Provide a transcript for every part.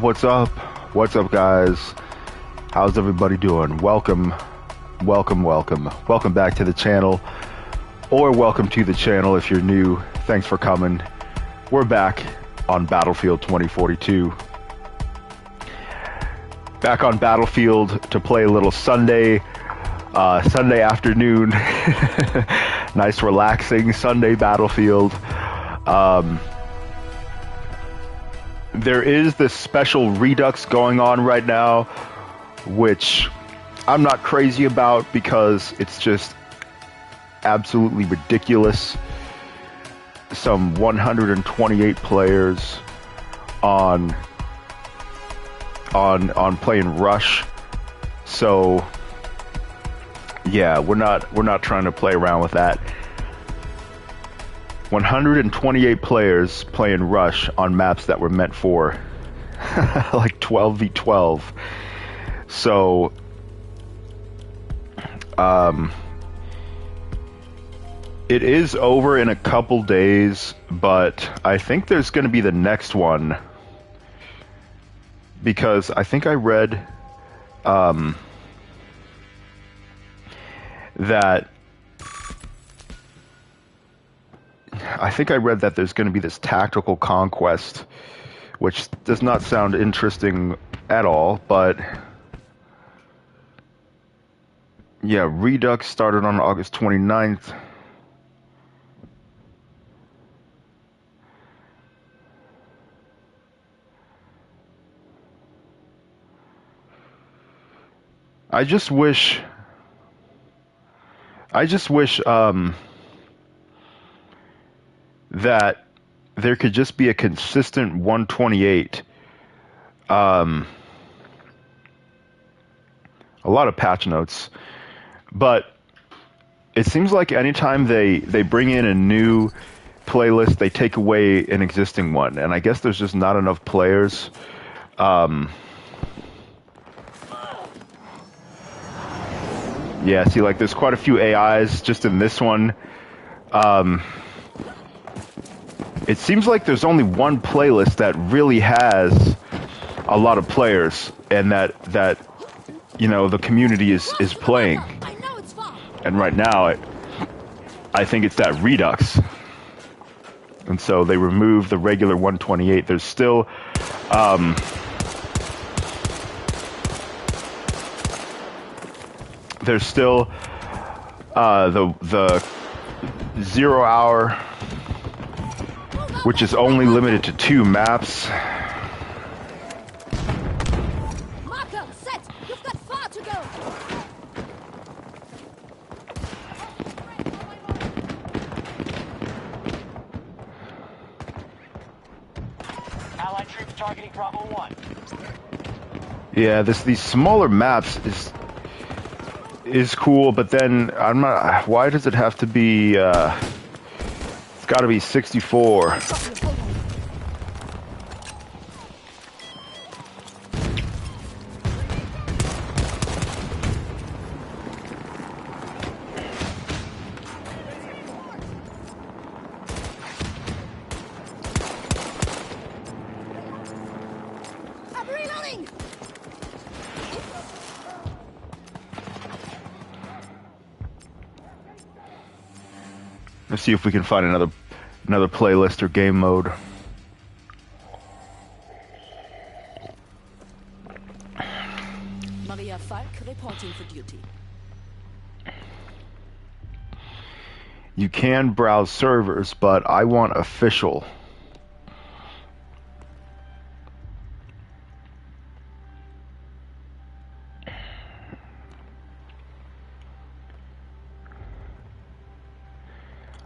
What's up? What's up, guys? How's everybody doing? Welcome, welcome, welcome. Welcome back to the channel, or welcome to the channel if you're new. Thanks for coming. We're back on Battlefield 2042. Back on Battlefield to play a little Sunday afternoon. Nice, relaxing Sunday Battlefield. There is this special Redux going on right now, which I'm not crazy about because it's just absolutely ridiculous. Some 128 players on playing Rush. So yeah, we're not trying to play around with that. 128 players playing Rush on maps that were meant for like 12v12. So it is over in a couple days, but I think there's going to be the next one, because I think I read that there's going to be this tactical conquest, which does not sound interesting at all, but yeah, Redux started on August 29th. I just wish that there could just be a consistent 128. A lot of patch notes, but it seems like anytime they bring in a new playlist, they take away an existing one, and I guess there's just not enough players. Yeah, see, like, there's quite a few AIs just in this one. It seems like there's only one playlist that really has a lot of players, and that you know, the community is playing. And right now, I think it's that Redux. And so they removed the regular 128. There's still the 0 hour, which is only limited to 2 maps. Marker, set! You've got far to go! Allied troops targeting Bravo 1. Yeah, these smaller maps is cool, but then I'm not. Why does it have to be? It's got to be 64. I'm reloading! Let's see if we can find another playlist or game mode. Maria Falk reporting for duty. You can browse servers, but I want official.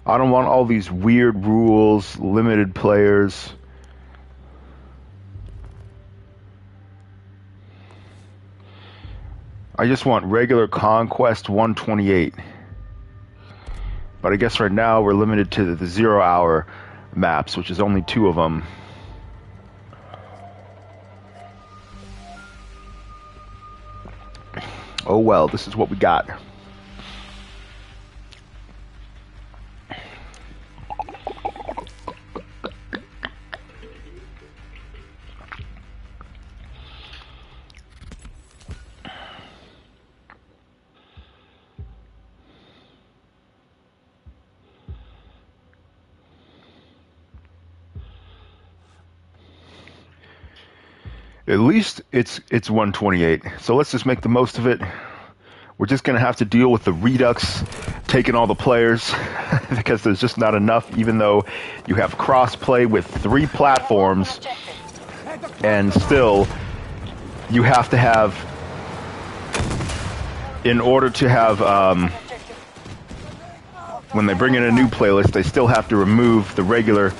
I don't want all these weird rules, limited players. I just want regular Conquest 128. But I guess right now we're limited to the 0 hour maps, which is only 2 of them. Oh well, this is what we got. At least it's 128. So let's just make the most of it. We're just going to have to deal with the Redux taking all the players because there's just not enough, even though you have cross-play with 3 platforms, and still you have to have, in order to have, when they bring in a new playlist, they still have to remove the regular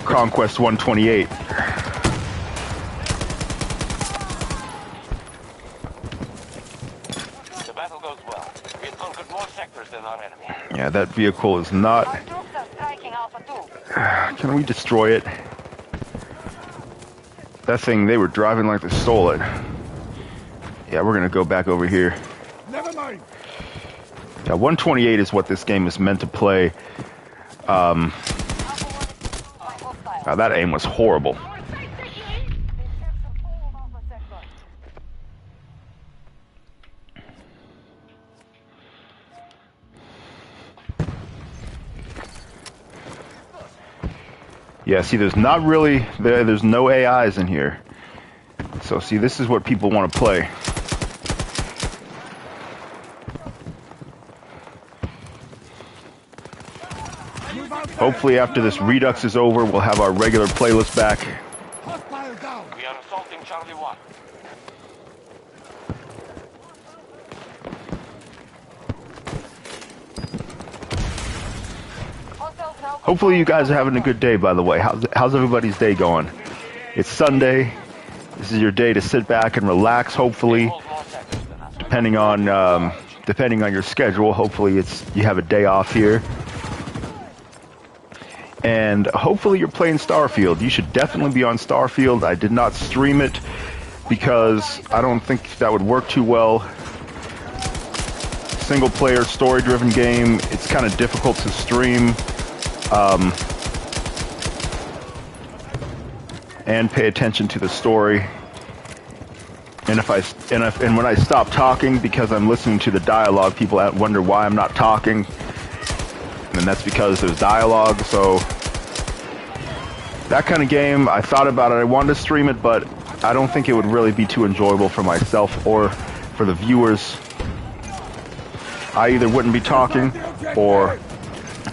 Conquest 128. The battle goes well. We have conquered more sectors than our enemy. Yeah, that vehicle is not... Our troops are striking Alpha 2. Can we destroy it? That thing, they were driving like they stole it. Yeah, we're gonna go back over here. Never mind. Yeah, 128 is what this game is meant to play. Now that aim was horrible. Yeah, see, there's not really, there's no AIs in here. So, see, this is what people want to play. Hopefully after this Redux is over, we'll have our regular playlist back. Hostile down. We are assaulting Charlie 1. Hopefully you guys are having a good day, by the way. How's everybody's day going? It's Sunday. This is your day to sit back and relax, hopefully. Hold more sectors than us. Depending on your schedule, hopefully you have a day off here. And hopefully you're playing Starfield. You should definitely be on Starfield. I did not stream it because I don't think that would work too well. Single player, story driven game. It's kind of difficult to stream. And pay attention to the story. And when I stop talking because I'm listening to the dialogue, people wonder why I'm not talking. And that's because there's dialogue. So that kind of game, I thought about it. I wanted to stream it, but I don't think it would really be too enjoyable for myself or for the viewers. I either wouldn't be talking, or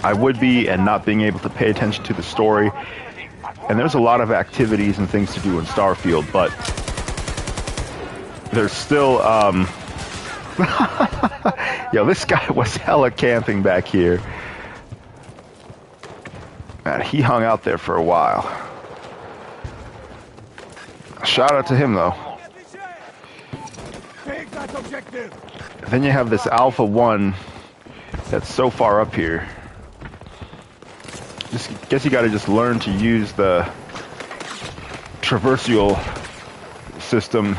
I would be and not being able to pay attention to the story. And there's a lot of activities and things to do in Starfield, but there's still, yo, this guy was hella camping back here. Man, he hung out there for a while. Shout out to him, though. Take that objective. Then you have this Alpha 1 that's so far up here. Guess you gotta just learn to use the traversal system.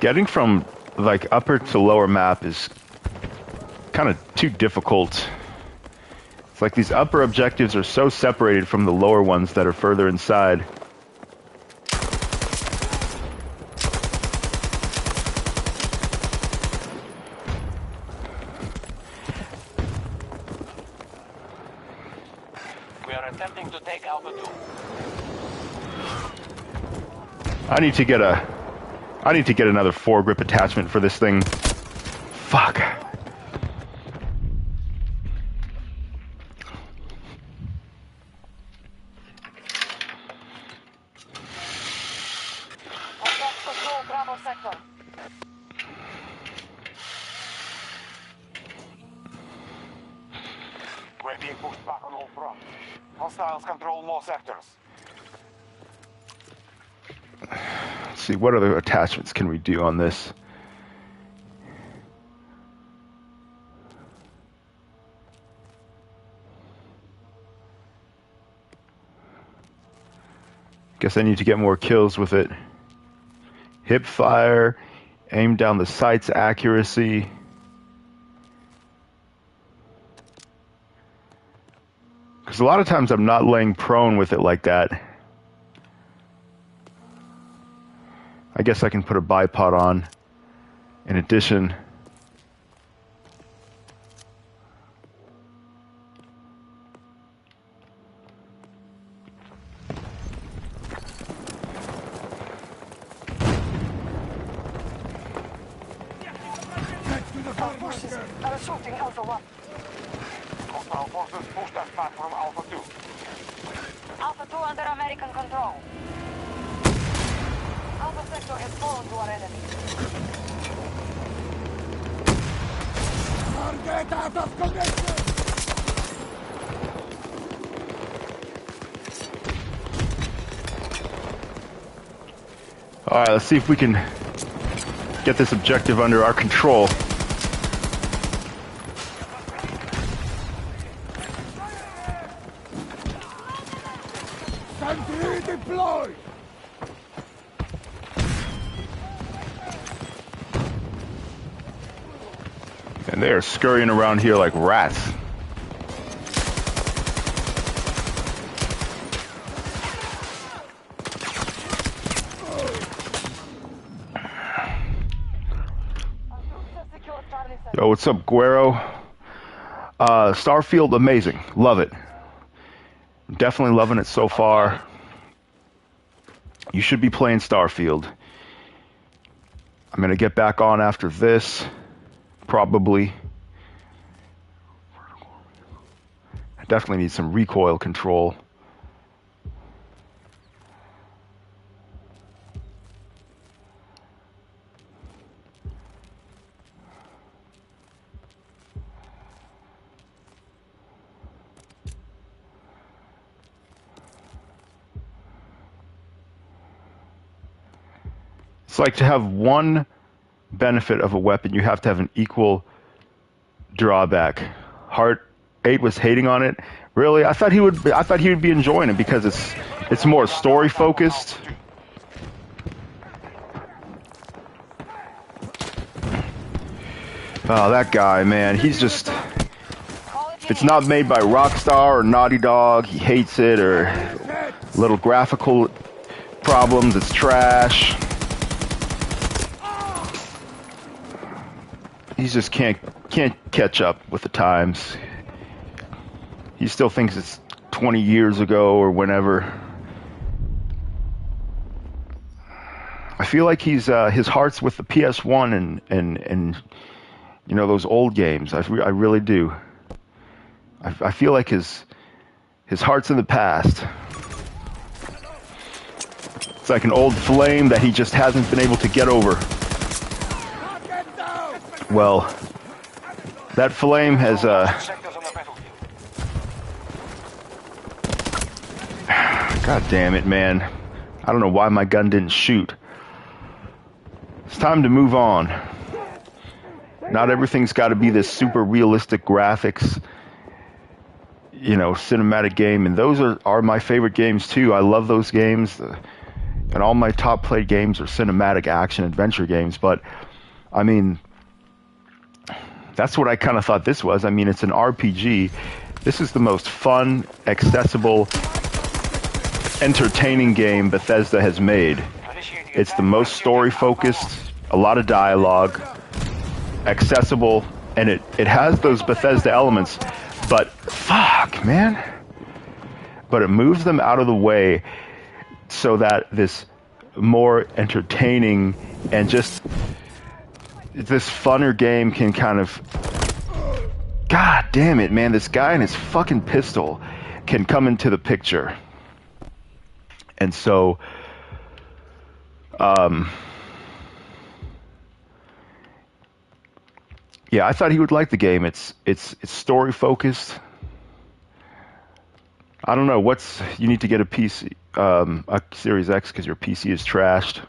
Getting from like upper to lower map is kind of too difficult. It's like these upper objectives are so separated from the lower ones that are further inside. We are attempting to take Alpha 2. I need to get another foregrip attachment for this thing. Fuck. Control Bravo sector. We're being pushed back on all fronts. Hostiles control more sectors. Let's see, what other attachments can we do on this? Guess I need to get more kills with it. Hip fire, aim down the sight's accuracy. Because a lot of times I'm not laying prone with it like that. I guess I can put a bipod on. In addition, Our forces are assaulting Alpha 1. Hostile forces push that platform Alpha 2. Alpha 2 under American control. Alpha sector has fallen to our enemy. Target out of connection! all right, let's see if we can get this objective under our control. Sentry deployed! And they are scurrying around here like rats. Yo, what's up, Guero? Starfield, amazing. Love it. Definitely loving it so far. You should be playing Starfield. I'm going to get back on after this. Probably. I definitely need some recoil control. It's like to have one benefit of a weapon, you have to have an equal drawback. Heart 8 was hating on it. Really? I thought he would be enjoying it because it's more story focused. Oh, that guy, man, he's just, if it's not made by Rockstar or Naughty Dog, he hates it, or little graphical problems, it's trash. He just can't catch up with the times. He still thinks it's 20 years ago or whenever. I feel like he's his heart's with the PS1 and you know, those old games. I really do. I feel like his heart's in the past. It's like an old flame that he just hasn't been able to get over. Well, that flame has Sectors on the battlefield. God damn it, man. I don't know why my gun didn't shoot. It's time to move on. Not everything's got to be this super realistic graphics, you know, cinematic game. And those are my favorite games too. I love those games. And all my top played games are cinematic action adventure games. But, I mean, that's what I kind of thought this was. I mean, it's an RPG. This is the most fun, accessible, entertaining game Bethesda has made. It's the most story-focused, a lot of dialogue, accessible, and it has those Bethesda elements, but fuck, man. But it moves them out of the way so that this more entertaining and just this funner game can kind of, God damn it, man, this guy and his fucking pistol can come into the picture. And so, yeah, I thought he would like the game. It's story focused. I don't know, you need to get a PC, a Series X because your PC is trashed.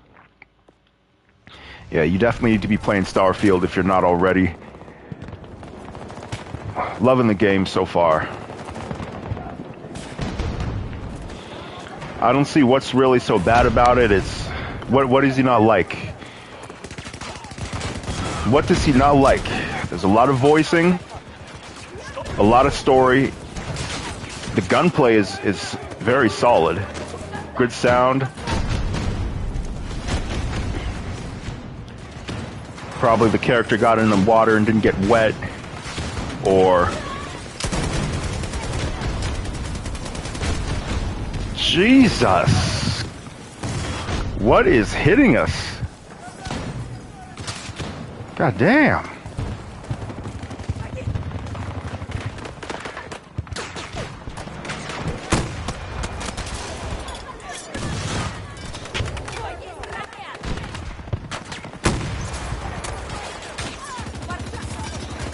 Yeah, you definitely need to be playing Starfield if you're not already. Loving the game so far. I don't see what's really so bad about it. It's what does he not like? What does he not like? There's a lot of voicing, a lot of story. The gunplay is very solid. Good sound. Probably the character got in the water and didn't get wet, or Jesus, what is hitting us? God damn.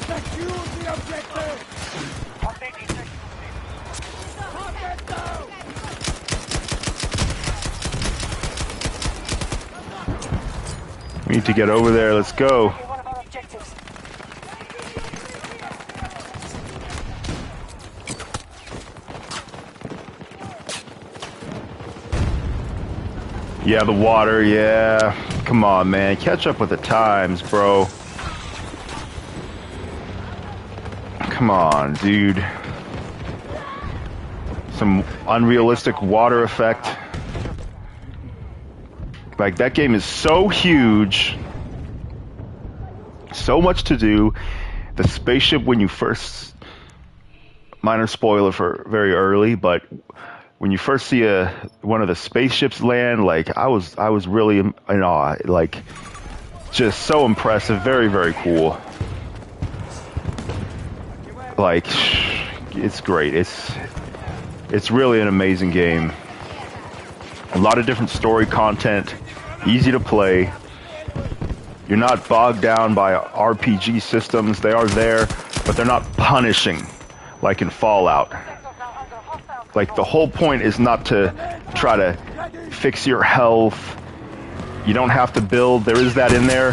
Secure the objective! Updating sector. Target down! We need to get over there. Let's go. One of our objectives. Yeah, the water, yeah. Come on, man. Catch up with the times, bro. Come on, dude. Some unrealistic water effect. Like, that game is so huge. So much to do. The spaceship, when you first... Minor spoiler for very early, but when you first see one of the spaceships land, like, I was really in awe. Like, just so impressive. Very, very cool. Like, it's great. It's really an amazing game. A lot of different story content, easy to play. You're not bogged down by RPG systems. They are there, but they're not punishing like in Fallout. Like, the whole point is not to try to fix your health. You don't have to build. There is that in there.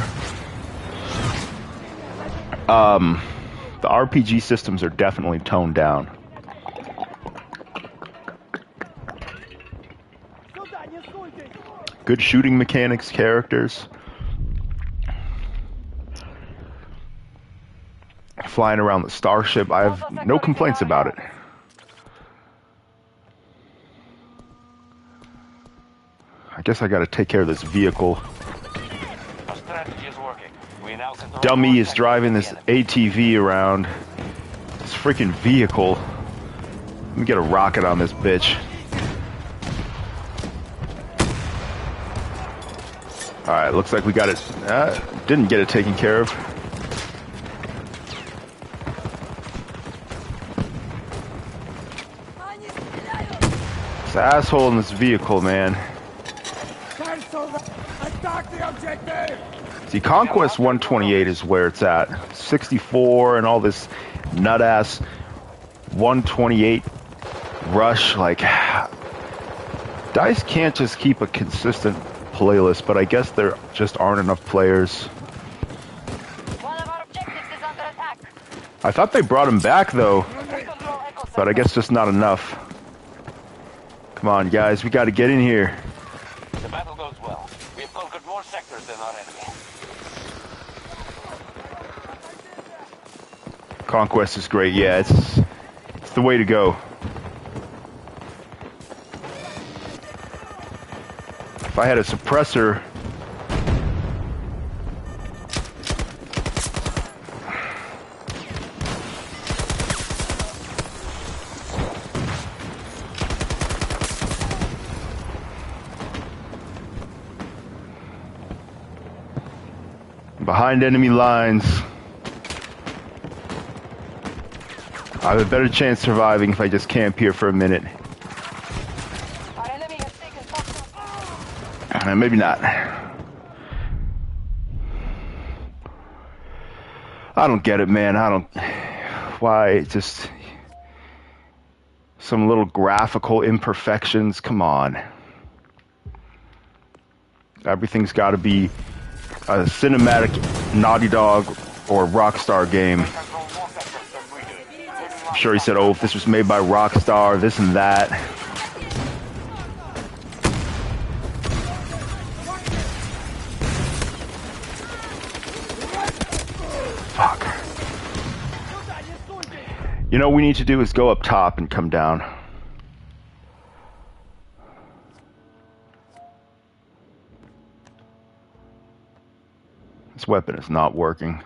The RPG systems are definitely toned down. Good shooting mechanics, characters. Flying around the starship, I have no complaints about it. I guess I gotta take care of this vehicle. Our strategy is working. We now control Dummy more is driving this sectors than the ATV around. This freaking vehicle. Let me get a rocket on this bitch. Alright, looks like we got it. Didn't get it taken care of. This asshole in this vehicle, man. Cancel that! Attack the objective! See, Conquest 128 is where it's at. 64 and all this nut-ass 128 rush. Like, DICE can't just keep a consistent playlist, but I guess there just aren't enough players. One of our objectives is under attack. I thought they brought him back, though, but I guess just not enough. Come on, guys, we gotta get in here. The battle goes well. We have conquered more sectors than our enemy. Conquest is great, yeah, it's the way to go. If I had a suppressor... Behind enemy lines. I have a better chance surviving if I just camp here for a minute. Our enemy has taken Foxtrot. Maybe not. I don't get it, man. I don't... Why? Just... Some little graphical imperfections. Come on. Everything's got to be a cinematic Naughty Dog or Rockstar game. Control more sectors than we do. I'm sure he said, oh, if this was made by Rockstar, this and that. Fuck. You know what we need to do is go up top and come down. This weapon is not working.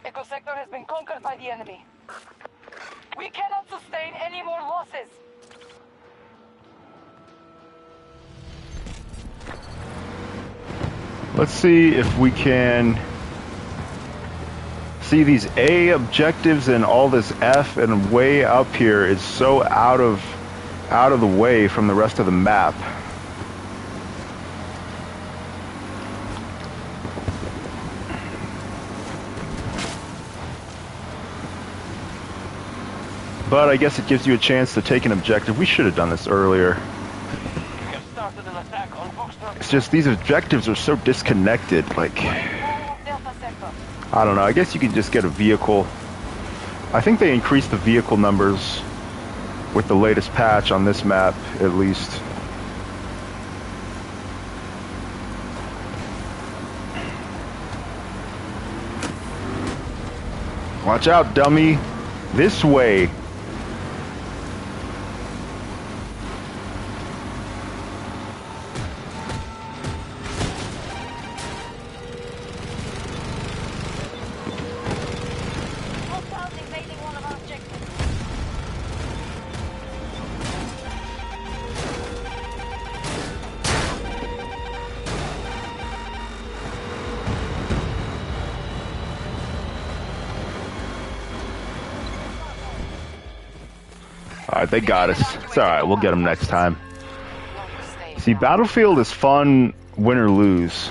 Echo sector has been conquered by the enemy. We cannot sustain any more losses. Let's see if we can see these A objectives and all this F, and way up here is so out of the way from the rest of the map. But I guess it gives you a chance to take an objective. We should have done this earlier. We have started an attack on Foxtrot. It's just these objectives are so disconnected. Like, Delta sector. I don't know. I guess you can just get a vehicle. I think they increased the vehicle numbers with the latest patch on this map, at least. Watch out, dummy. This way. Hostiles invading one of our objectives. Alright, they got us. It's alright, we'll get them next time. See, Battlefield is fun, win or lose.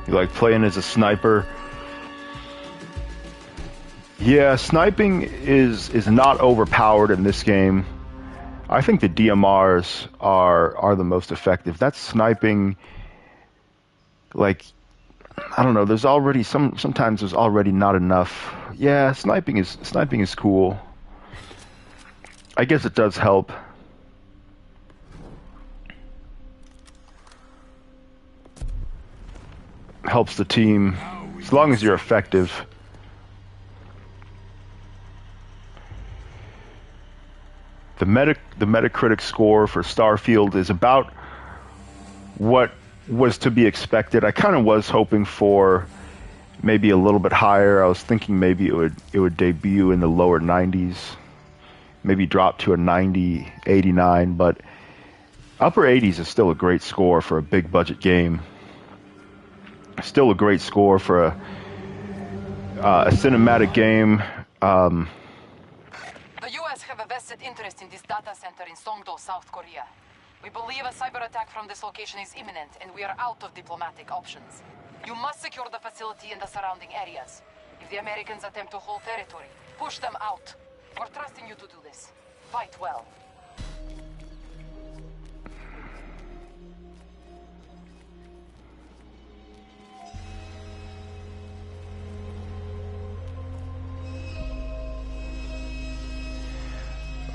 You like playing as a sniper? Yeah, sniping is not overpowered in this game. I think the DMRs are the most effective. That's sniping. Like, I don't know. There's already sometimes there's already not enough. Yeah, sniping is cool. I guess it does help. Helps the team as long as you're effective. The Metacritic score for Starfield is about what was to be expected. I kind of was hoping for maybe a little bit higher. I was thinking maybe it would debut in the lower 90s, maybe drop to a 90, 89, but upper 80s is still a great score for a big budget game. Still a great score for a cinematic game. The U.S. have a vested interest in this data center in Songdo, South Korea. We believe a cyber attack from this location is imminent, and we are out of diplomatic options. You must secure the facility and the surrounding areas. If the Americans attempt to hold territory, push them out. We're trusting you to do this. Fight well.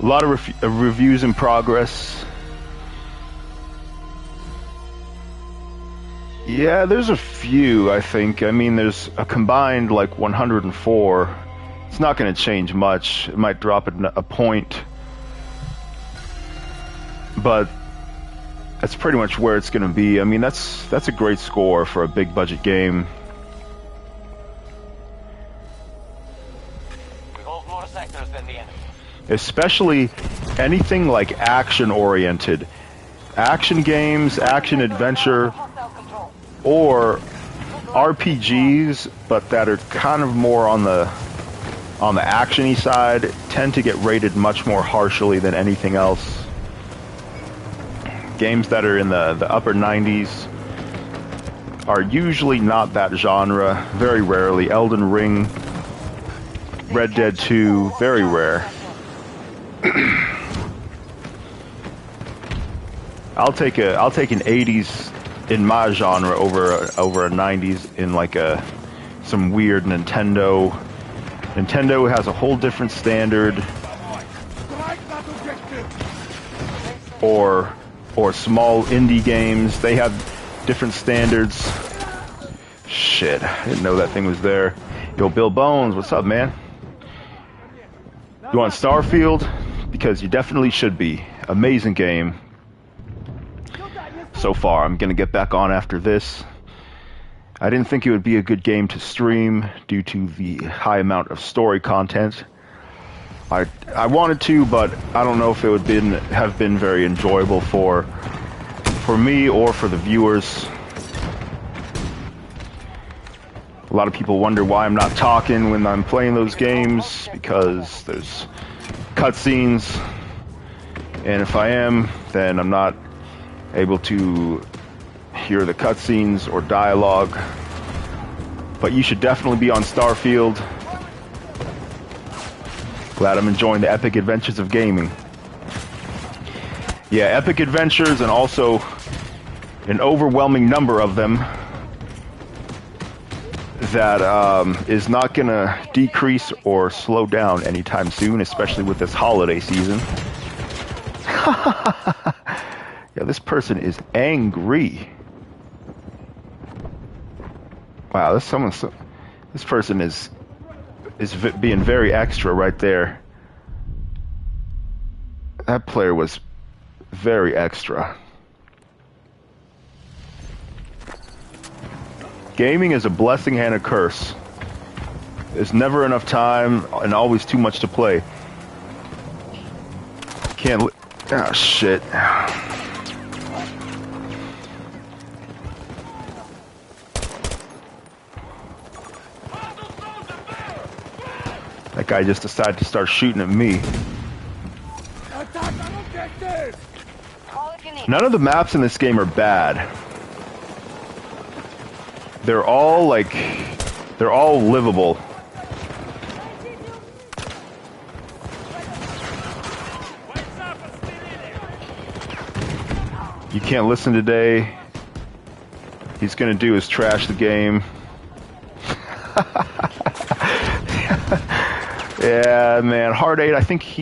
A lot of reviews in progress. Yeah, there's a few, I think. I mean, there's a combined like 104. It's not going to change much. It might drop a point. But that's pretty much where it's going to be. I mean, that's a great score for a big budget game. We hold more sectors than the enemy. Especially anything like action-oriented. Action games, action adventure, or RPGs, but that are kind of more on the action-y side, tend to get rated much more harshly than anything else. Games that are in the upper 90s are usually not that genre. Very rarely. Elden Ring Red Dead 2, very rare. I'll take an 80s in my genre over a 90s in like some weird Nintendo. Nintendo has a whole different standard, Strike that objective! or small indie games. They have different standards. Shit, I didn't know that thing was there. Yo, Bill Bones, what's up, man? You on Starfield? Because you definitely should be. Amazing game. So far, I'm gonna get back on after this. I didn't think it would be a good game to stream due to the high amount of story content. I wanted to, but I don't know if it would have been very enjoyable for me or for the viewers. A lot of people wonder why I'm not talking when I'm playing those games, because there's cutscenes, and if I am, then I'm not able to hear the cutscenes or dialogue. But you should definitely be on Starfield. Glad I'm enjoying the epic adventures of gaming. Yeah, epic adventures, and also an overwhelming number of them that is not gonna decrease or slow down anytime soon, especially with this holiday season. Yeah, this person is angry. Wow, this person is being very extra right there. That player was very extra. Gaming is a blessing and a curse. There's never enough time and always too much to play. Oh shit. That guy just decided to start shooting at me. Attack that objective! None of the maps in this game are bad. They're all livable. You can't listen today. He's gonna do is trash the game. Yeah, man, Hard 8, I think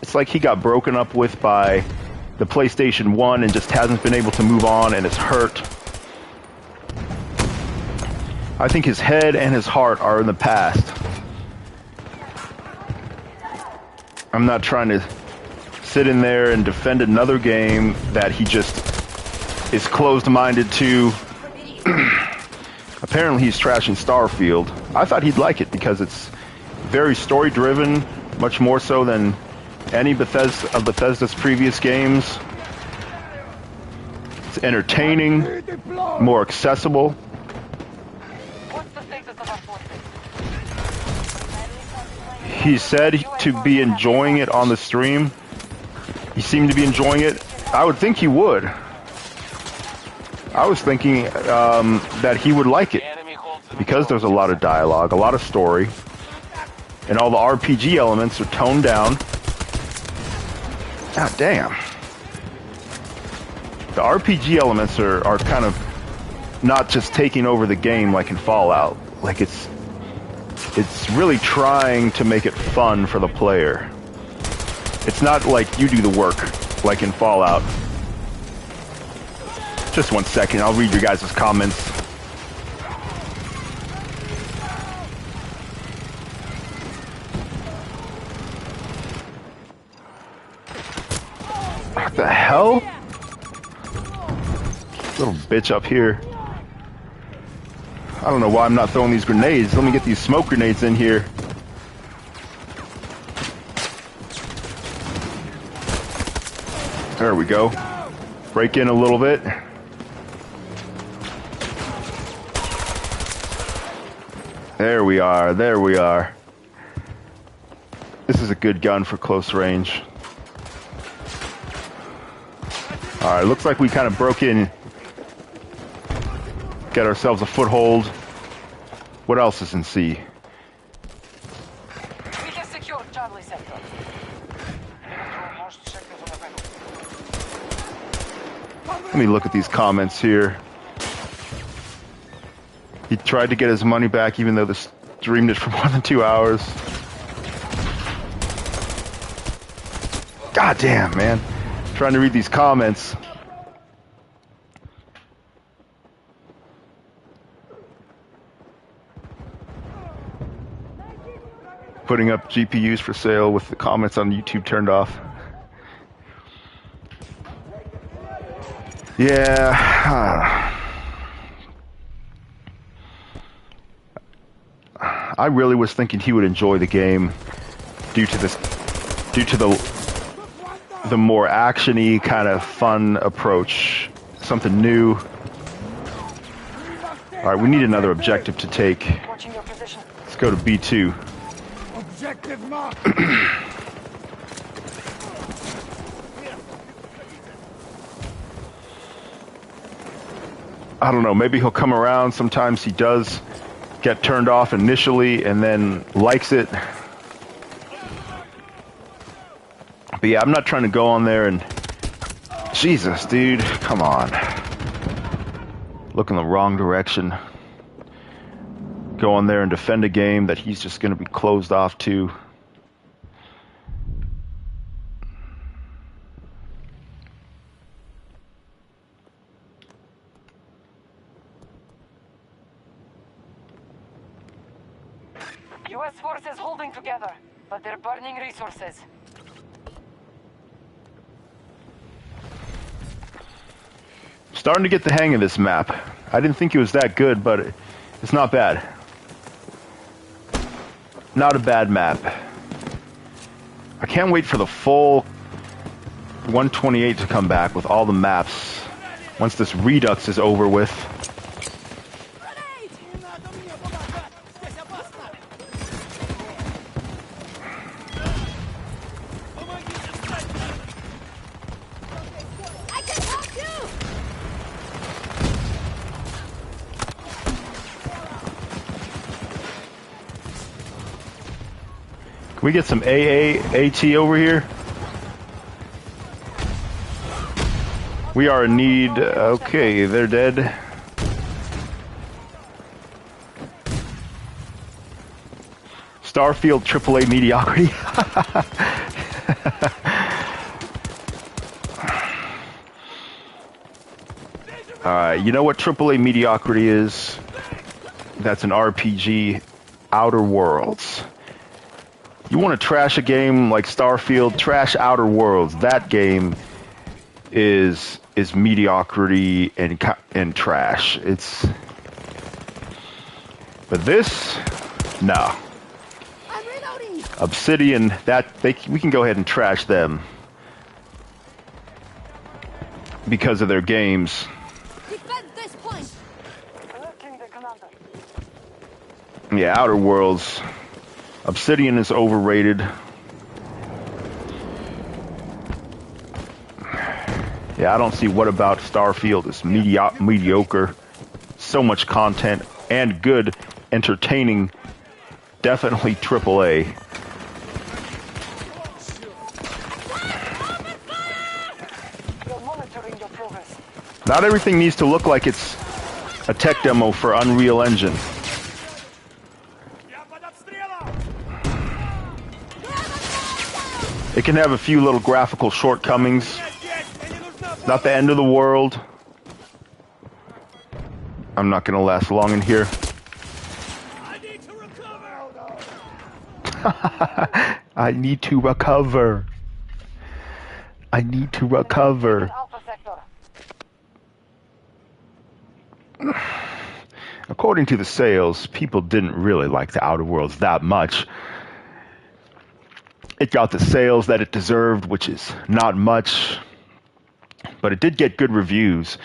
it's like he got broken up with by the PlayStation 1 and just hasn't been able to move on, and is hurt. I think his head and his heart are in the past. I'm not trying to sit in there and defend another game that he just is closed-minded to. Apparently he's trashing Starfield. I thought he'd like it because it's very story-driven, much more so than any Bethesda's previous games. It's entertaining, more accessible. What's the status of our forces? He said to be enjoying it on the stream. He seemed to be enjoying it. I would think he would. I was thinking that he would like it, because there's a lot of dialogue, a lot of story, and all the RPG elements are toned down. God damn. The RPG elements are kind of not just taking over the game like in Fallout. Like it's really trying to make it fun for the player. It's not like you do the work like in Fallout. Just 1 second, I'll read your guys' comments. What the hell? Little bitch up here. I don't know why I'm not throwing these grenades. Let me get these smoke grenades in here. There we go. Break in a little bit. There we are, there we are. This is a good gun for close range. Alright, looks like we kind of broke in. Get ourselves a foothold. What else is in C? Secure Charlie sector. Control most sectors on the battle. Let me look at these comments here. He tried to get his money back even though they streamed it for more than 2 hours. God damn, man. Trying to read these comments. Putting up GPUs for sale with the comments on YouTube turned off. Yeah. I really was thinking he would enjoy the game due to the more action-y kind of fun approach. Something new. Alright, we need another objective to take. Watching your position. Let's go to B2. Objective mark. I don't know, maybe he'll come around. Sometimes he does get turned off initially and then likes it. But yeah, I'm not trying to go on there and... Jesus, dude, come on. Look in the wrong direction. Go on there and defend a game that he's just going to be closed off to. US forces holding together, but they're burning resources. Starting to get the hang of this map. I didn't think it was that good, but it's not bad. Not a bad map. I can't wait for the full 128 to come back with all the maps once this Redux is over with. I can help you! Can we get some AT over here? We are in need. Okay, they're dead. Starfield AAA mediocrity. Alright, you know what AAA mediocrity is? That's an RPG. Outer Worlds. You want to trash a game like Starfield, trash Outer Worlds. That game is mediocrity and trash. But this, no. I'm reloading! Obsidian, we can go ahead and trash them because of their games. Defend this point! Alerting the commander. Yeah, Outer Worlds. Obsidian is overrated. Yeah, I don't see what about Starfield is mediocre. So much content and good, entertaining. Definitely AAA. We're monitoring your progress. Not everything needs to look like it's a tech demo for Unreal Engine. It can have a few little graphical shortcomings. Not the end of the world. I'm not gonna last long in here. I need to recover. I need to recover. I need to recover. Alpha sector. According to the sales, people didn't really like the Outer Worlds that much. It got the sales that it deserved, which is not much, but it did get good reviews.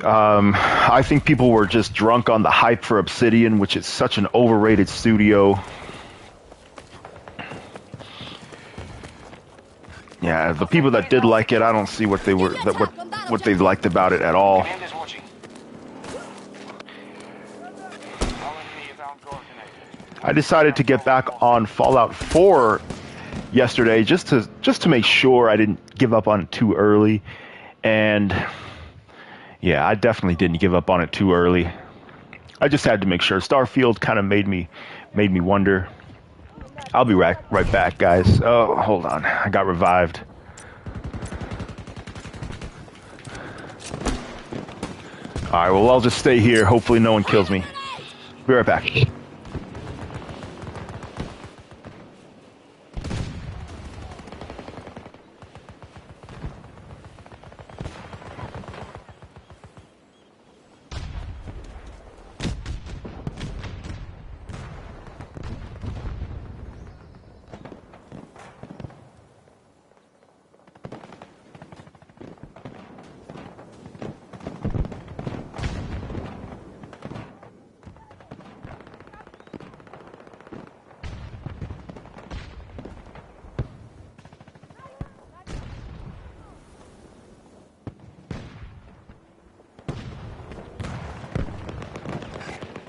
I think people were just drunk on the hype for Obsidian, which is such an overrated studio. Yeah, the people that did like it, I don't see what they were what they liked about it at all. Command is watching. All enemy is uncoordinated. I decided to get back on Fallout 4 yesterday just to make sure I didn't give up on it too early. And yeah, I definitely didn't give up on it too early. I just had to make sure. Starfield kind of made me wonder. I'll be right back, guys. Oh, hold on. I got revived. Alright, well, I'll just stay here. Hopefully no one kills me. Be right back.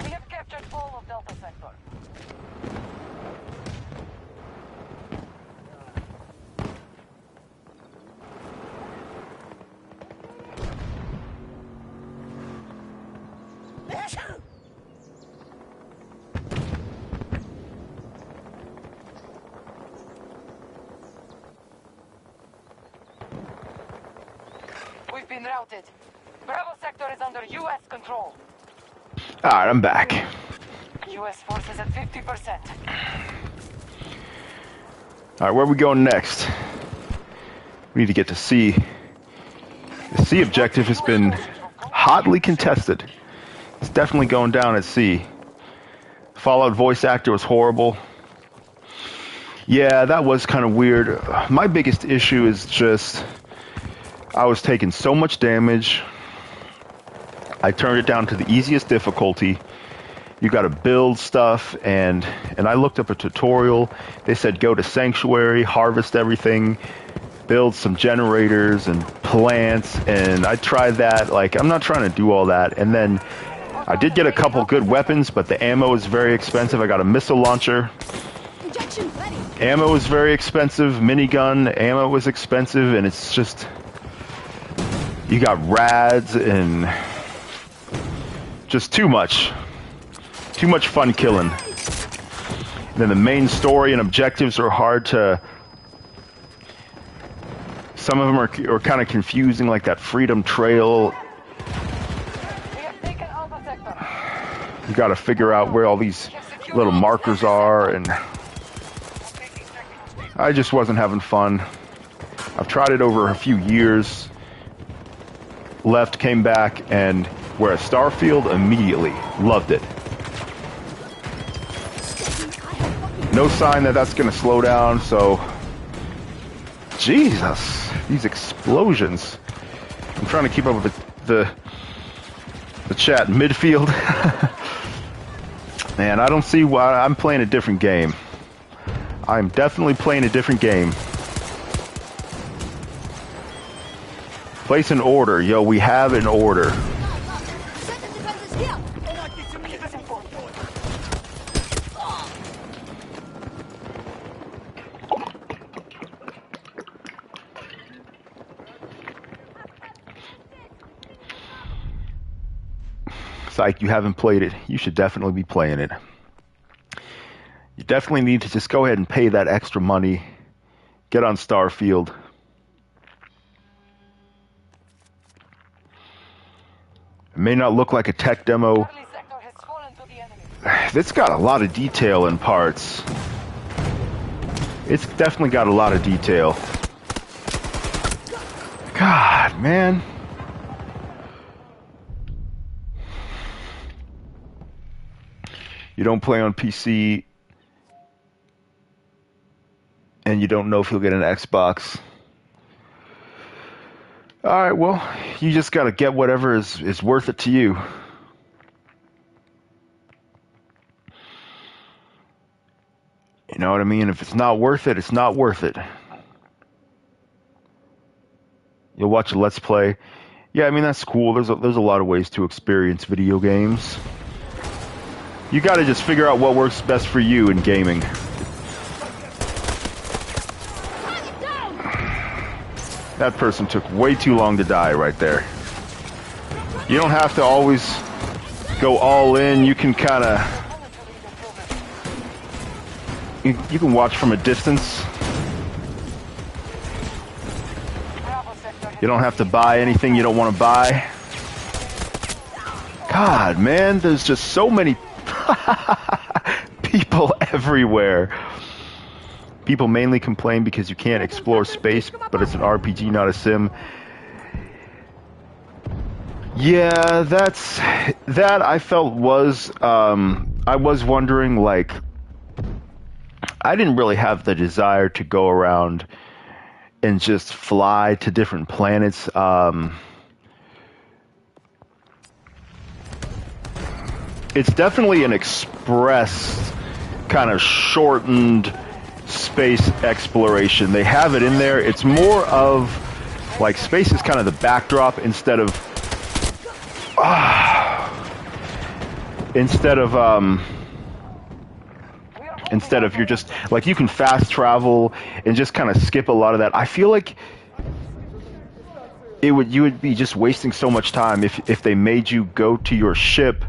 We have captured all of Delta Sector. We've been routed. Bravo sector is under U.S. control. Alright, I'm back. U.S. forces at 50%. Alright, where are we going next? We need to get to C. The C objective has been hotly contested. It's definitely going down at C. Fallout voice actor was horrible. Yeah, that was kind of weird. My biggest issue is just I was taking so much damage. I turned it down to the easiest difficulty. You got to build stuff, and I looked up a tutorial. They said go to Sanctuary, harvest everything, build some generators and plants, and I tried that. Like, I'm not trying to do all that. And then I did get a couple good weapons, but the ammo is very expensive. I got a missile launcher. Injection ready. Ammo is very expensive. Minigun ammo is expensive, and it's just you got rads and just too much fun killing. And then the main story and objectives are hard to. Some of them are kind of confusing, like that Freedom Trail. We have taken Alpha sector. You got to figure out where all these little markers are, and I just wasn't having fun. I've tried it over a few years. Left, came back, and whereas Starfield, immediately loved it. No sign that that's going to slow down, so Jesus, these explosions. I'm trying to keep up with the chat midfield. Man, I don't see why. I'm playing a different game. I'm definitely playing a different game. Place an order. Yo, we have an order. Set the defenses here. Psych, you haven't played it. You should definitely be playing it. You definitely need to just go ahead and pay that extra money. Get on Starfield. It may not look like a tech demo. Charlie sector has fallen to the enemy. It's got a lot of detail in parts. It's definitely got a lot of detail. God, man. You don't play on PC, and you don't know if you'll get an Xbox. Alright, well, you just gotta get whatever is worth it to you. You know what I mean? If it's not worth it, it's not worth it. You'll watch a Let's Play. Yeah, I mean, that's cool. There's a lot of ways to experience video games. You got to just figure out what works best for you in gaming. That person took way too long to die right there. You don't have to always go all in. You can kind of... You can watch from a distance. You don't have to buy anything you don't want to buy. God, man, there's just so many people everywhere. People mainly complain because you can't explore space, but it's an RPG, not a sim. Yeah, that I felt was, I was wondering, like, I didn't really have the desire to go around and just fly to different planets. It's definitely an express, kind of shortened space exploration. They have it in there. It's more of, like, space is kind of the backdrop instead of you're just, like, you can fast travel and just kind of skip a lot of that. I feel like you would be just wasting so much time if they made you go to your ship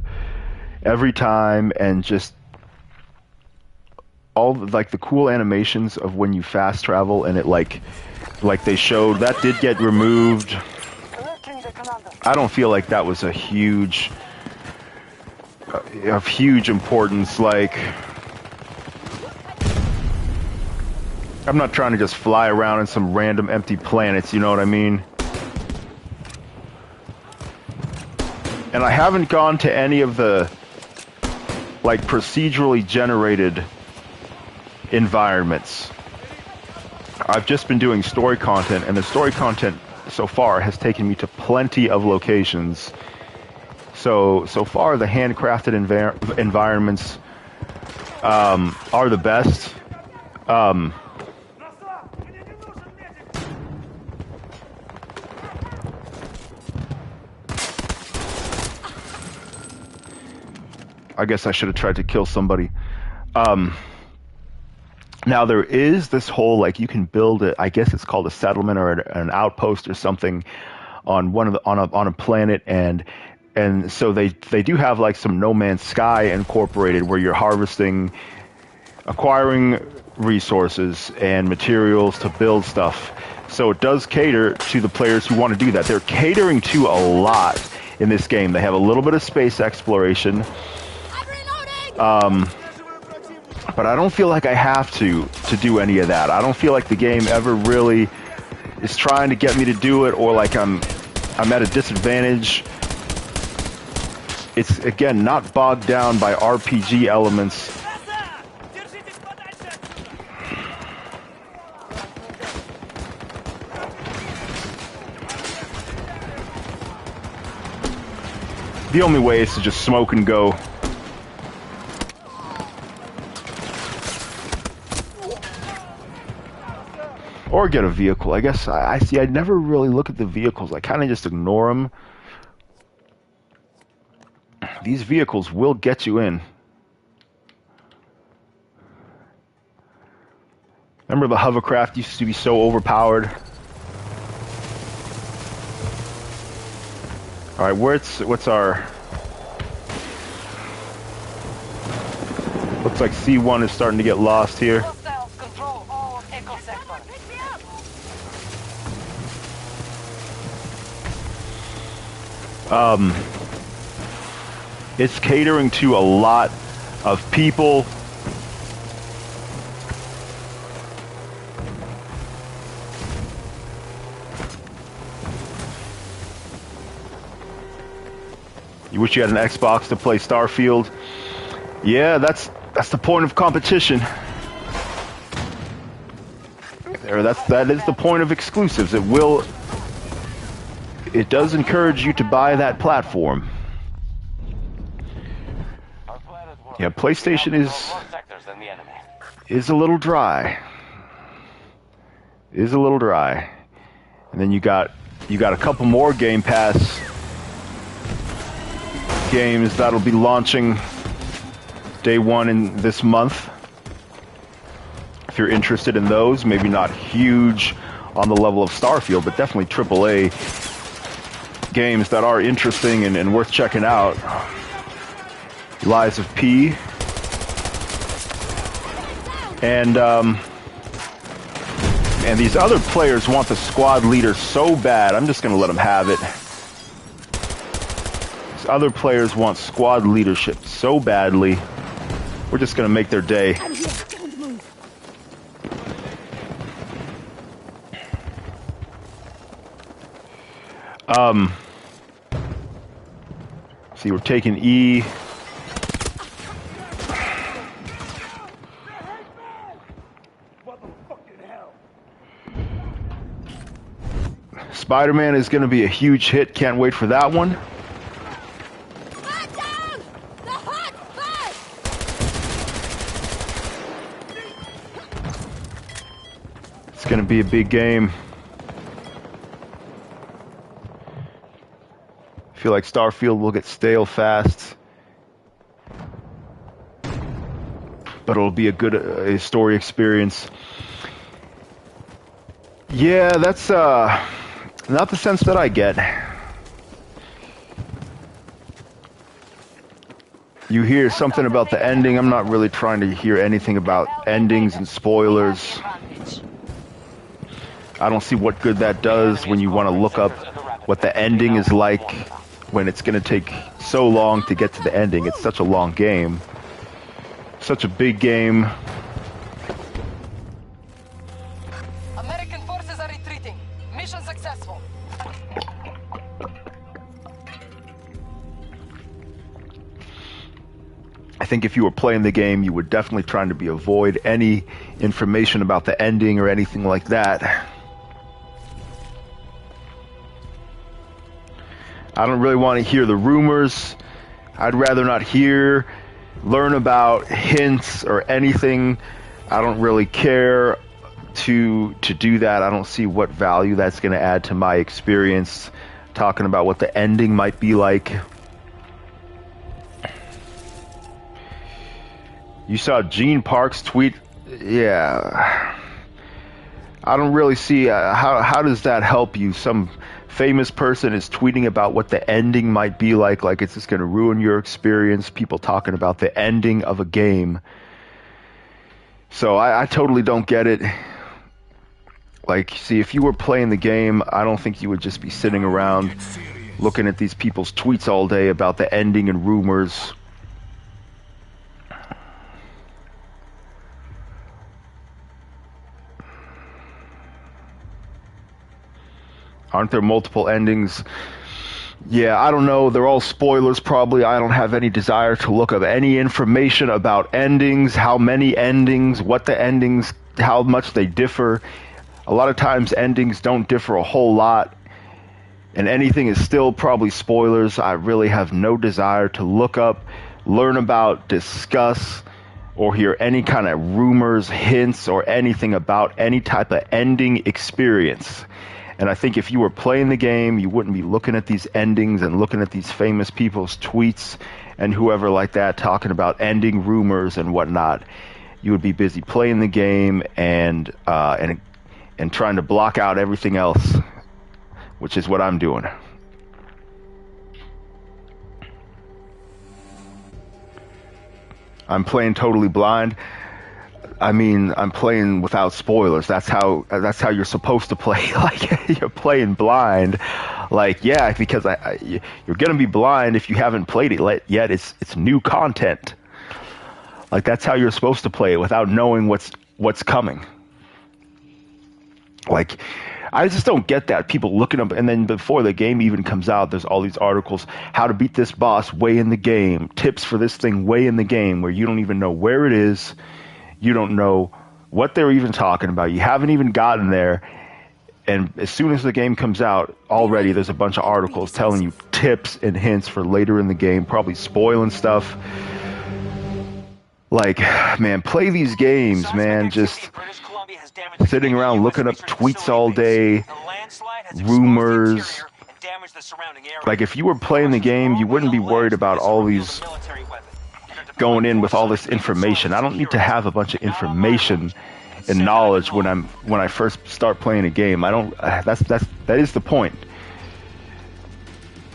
every time and just all, like, the cool animations of when you fast travel, and it like they showed that did get removed. I don't feel like that was a huge of huge importance. Like, I'm not trying to just fly around in some random empty planets, you know what I mean? And I haven't gone to any of the, like, procedurally generated environments. I've just been doing story content, and the story content so far has taken me to plenty of locations. So far the handcrafted environments are the best. I guess I should have tried to kill somebody. Now there is this whole, like, you can build it. I guess it's called a settlement or an outpost or something on on a planet, and so they do have, like, some No Man's Sky incorporated where you're harvesting, acquiring resources and materials to build stuff. So it does cater to the players who want to do that. They're catering to a lot in this game. They have a little bit of space exploration. But I don't feel like I have to do any of that. I don't feel like the game ever really is trying to get me to do it, or like I'm at a disadvantage. It's, again, not bogged down by RPG elements. The only way is to just smoke and go. Or get a vehicle. I guess I see. I never really look at the vehicles. I kind of just ignore them. These vehicles will get you in. Remember the hovercraft used to be so overpowered? All right, what's our? Looks like C1 is starting to get lost here. It's catering to a lot of people. You wish you had an Xbox to play Starfield? Yeah, that's the point of competition. That is the point of exclusives. It does encourage you to buy that platform. Yeah, PlayStation is a little dry. Is a little dry. And then you got a couple more Game Pass games that'll be launching day one in this month. If you're interested in those, maybe not huge on the level of Starfield, but definitely AAA games that are interesting and worth checking out. Lies of P. And these other players want the squad leader so bad, I'm just going to let them have it. These other players want squad leadership so badly, we're just going to make their day. I'm here. Don't move. See, we're taking E. Spider-Man is going to be a huge hit. Can't wait for that one. Man down! The hot fight! It's going to be a big game. I feel like Starfield will get stale fast. But it'll be a good story experience. Yeah, that's not the sense that I get. You hear something about the ending. I'm not really trying to hear anything about endings and spoilers. I don't see what good that does when you want to look up what the ending is like when it's going to take so long to get to the ending. It's such a long game. Such a big game. American forces are retreating. Mission successful. I think if you were playing the game, you would definitely try to avoid any information about the ending or anything like that. I don't really want to hear the rumors. I'd rather not learn about hints or anything. I don't really care to do that. I don't see what value that's going to add to my experience talking about what the ending might be like. You saw Gene Parks tweet, yeah. I don't really see how does that help you? Some famous person is tweeting about what the ending might be like it's just going to ruin your experience. People talking about the ending of a game. So I totally don't get it. Like, see, if you were playing the game, I don't think you would just be sitting around looking at these people's tweets all day about the ending and rumors. Aren't there multiple endings? Yeah, I don't know. They're all spoilers probably. I don't have any desire to look up any information about endings, how many endings, what the endings, how much they differ. A lot of times endings don't differ a whole lot, and anything is still probably spoilers. I really have no desire to look up, learn about, discuss, or hear any kind of rumors, hints, or anything about any type of ending experience. And I think if you were playing the game, you wouldn't be looking at these endings and looking at these famous people's tweets and whoever like that talking about ending rumors and whatnot. You would be busy playing the game and trying to block out everything else, which is what I'm doing. I'm playing totally blind. I mean, I'm playing without spoilers. That's how you're supposed to play. Like, you're playing blind. Like, yeah, because you're gonna be blind if you haven't played it yet. It's new content. Like, that's how you're supposed to play it without knowing what's coming. Like, I just don't get that. People looking up, and then before the game even comes out, there's all these articles, how to beat this boss way in the game, tips for this thing way in the game, where you don't even know where it is. You don't know what they're even talking about. You haven't even gotten there. And as soon as the game comes out, already there's a bunch of articles telling you tips and hints for later in the game, probably spoiling stuff. Like, man, play these games, man. Just sitting around looking up tweets all day, rumors. Like, if you were playing the game, you wouldn't be worried about all these going in with all this information. I don't need to have a bunch of information and knowledge when I first start playing a game. I don't. That is the point.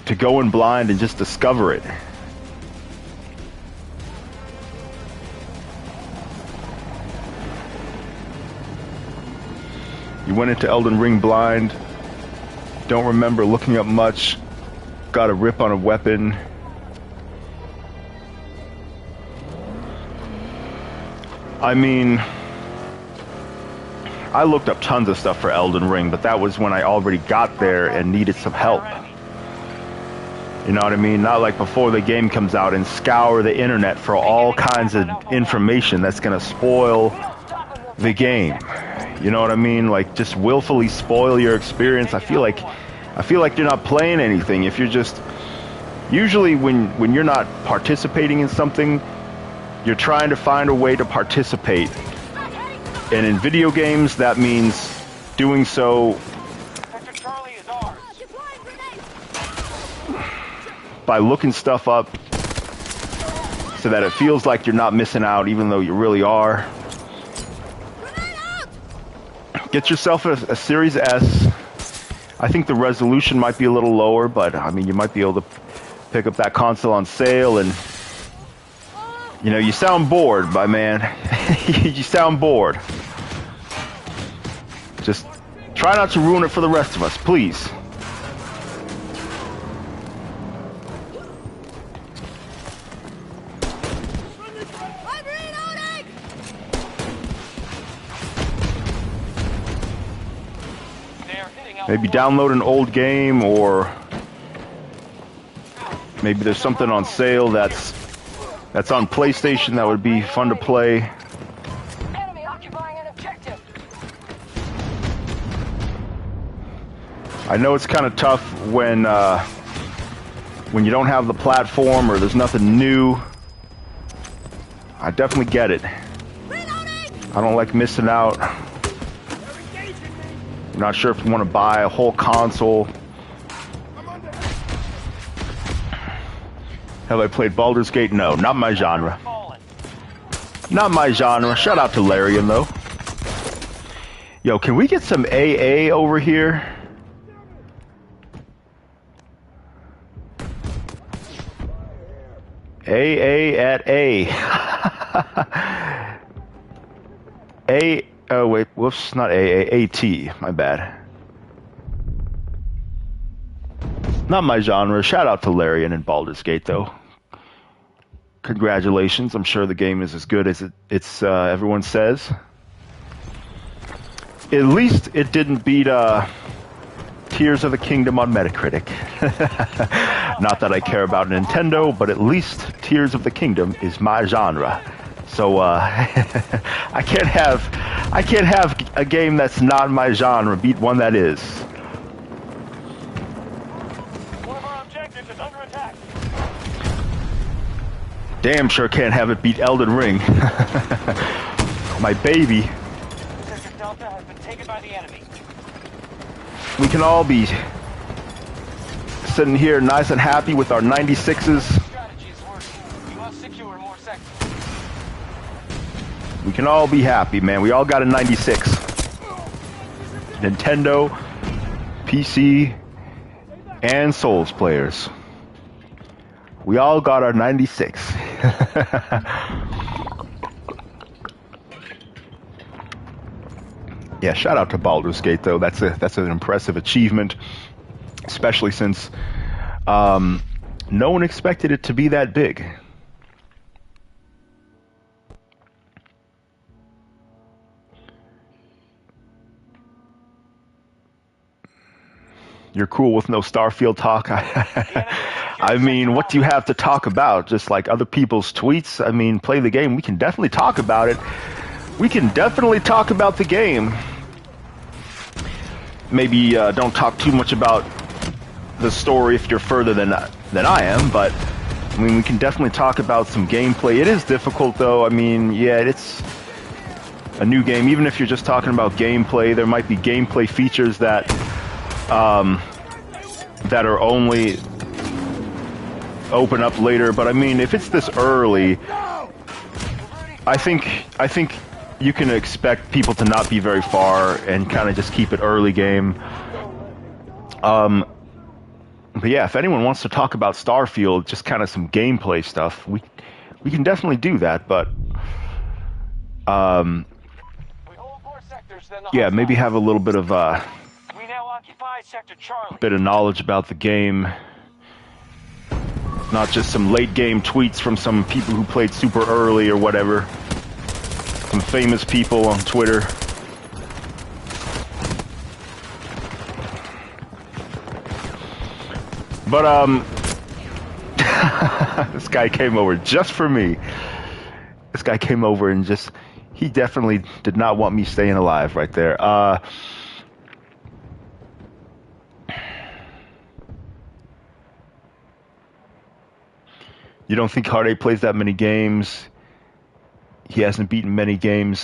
To go in blind and just discover it. You went into Elden Ring blind. Don't remember looking up much. Got a rip on a weapon. I mean, I looked up tons of stuff for Elden Ring, but that was when I already got there and needed some help. You know what I mean? Not like before the game comes out and scour the internet for all kinds of information that's gonna spoil the game. You know what I mean? Like, just willfully spoil your experience. I feel like you're not playing anything if you're just... Usually when you're not participating in something, you're trying to find a way to participate. And in video games, that means doing so by looking stuff up so that it feels like you're not missing out, even though you really are. Get yourself a Series S. I think the resolution might be a little lower, but I mean, you might be able to pick up that console on sale. And you know, you sound bored, my man. You sound bored. Just try not to ruin it for the rest of us, please. Maybe download an old game, or maybe there's something on sale that's on PlayStation that would be fun to play. Enemy occupying an objective. I know it's kind of tough when you don't have the platform or there's nothing new. I definitely get it. I don't like missing out. I'm not sure if you want to buy a whole console. Have I played Baldur's Gate? No, not my genre. Not my genre. Shout out to Larian, though. Yo, can we get some AA over here? AA at A. A. Oh, wait. Whoops. Not AA. AT. My bad. Not my genre. Shout out to Larian and Baldur's Gate, though. Congratulations. I'm sure the game is as good as it's everyone says. At least it didn't beat Tears of the Kingdom on Metacritic. Not that I care about Nintendo, but at least Tears of the Kingdom is my genre. So I can't have a game that's not my genre beat one that is. One of our objectives is under attack. Damn sure can't have it beat Elden Ring. My baby. Sector Delta has been taken by the enemy. We can all be sitting here nice and happy with our 96s. Strategy is working. We must secure more sectors. We can all be happy, man. We all got a 96. Nintendo, PC, and Souls players. We all got our 96. Yeah, shout out to Baldur's Gate, though. That's an impressive achievement, especially since no one expected it to be that big. You're cool with no Starfield talk? I mean, what do you have to talk about? Just like other people's tweets? I mean, play the game. We can definitely talk about it. We can definitely talk about the game. Maybe don't talk too much about the story if you're further than I am, but I mean, we can definitely talk about some gameplay. It is difficult, though. I mean, yeah, it's a new game. Even if you're just talking about gameplay, there might be gameplay features that are only open up later. But I mean, if it's this early, I think you can expect people to not be very far and kind of just keep it early game. But yeah, if anyone wants to talk about Starfield, just kind of some gameplay stuff, we can definitely do that. But We hold more sectors than the yeah, hostiles. maybe have a little bit of We now occupy Sector Charlie. bit of knowledge about the game, not just some late game tweets from some people who played super early or whatever. Some famous people on Twitter. But this guy came over just for me. This guy came over and he definitely did not want me staying alive right there. You don't think Hard 8 plays that many games? He hasn't beaten many games.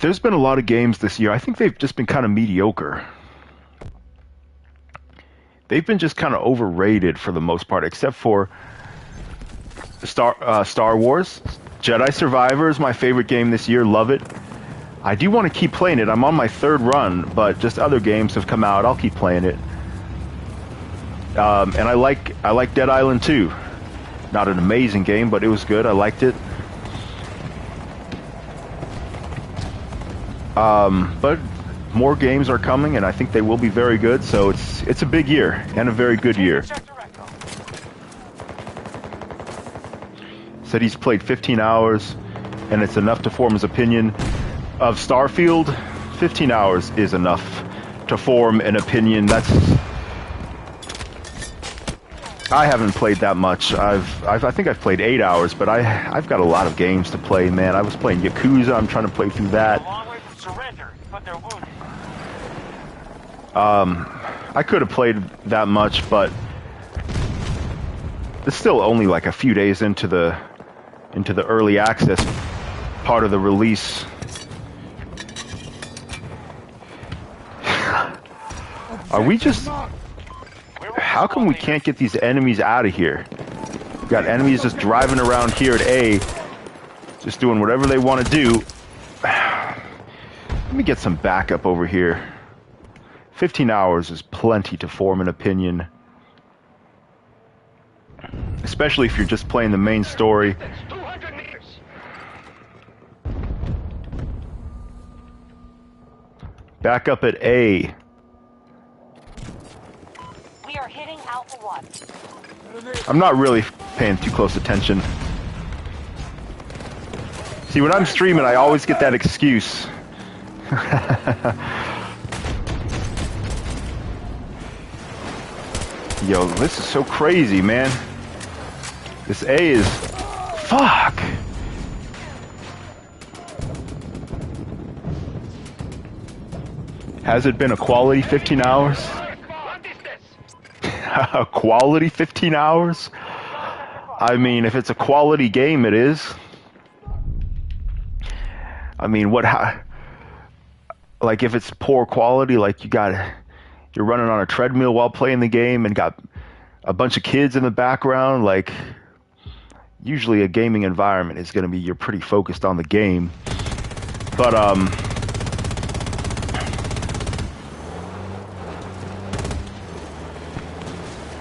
There's been a lot of games this year. I think they've just been kind of mediocre. They've been just kind of overrated for the most part, except for Star Wars. Jedi Survivor is my favorite game this year. Love it. I do want to keep playing it. I'm on my third run, but just other games have come out. I'll keep playing it. And I like Dead Island 2. Not an amazing game, but it was good. I liked it. But more games are coming, and I think they will be very good. So it's a big year and a very good year. Said he's played 15 hours, and it's enough to form his opinion of Starfield. 15 hours is enough to form an opinion. I haven't played that much. I think I've played 8 hours, but I've got a lot of games to play, man. I was playing Yakuza. I'm trying to play through that. I could have played that much, but it's still only like a few days into the early access part of the release. Are we just... How come we can't get these enemies out of here? We've got enemies just driving around here at A, just doing whatever they want to do. Let me get some backup over here. 15 hours is plenty to form an opinion. Especially if you're just playing the main story. Back up at A. We are hitting Alpha 1. I'm not really paying too close attention. See, when I'm streaming, I always get that excuse. Yo, this is so crazy, man. This A is... Fuck! Has it been a quality 15 hours? A quality 15 hours? I mean, if it's a quality game, it is. I mean, like if it's poor quality, like you're running on a treadmill while playing the game and got a bunch of kids in the background, like usually a gaming environment is going to be, you're pretty focused on the game. But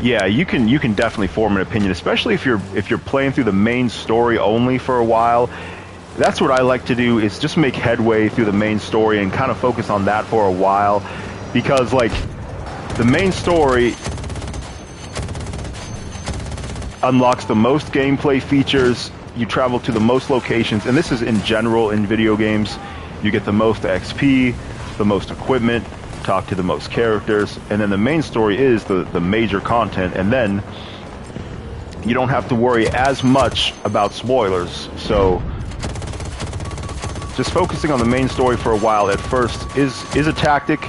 yeah, you can definitely form an opinion, especially if you're playing through the main story only for a while. That's what I like to do, is just make headway through the main story and kind of focus on that for a while, because like the main story unlocks the most gameplay features, you travel to the most locations, and this is in general in video games. You get the most XP, the most equipment, talk to the most characters, and then the main story is the major content, and then you don't have to worry as much about spoilers. So just focusing on the main story for a while at first is a tactic,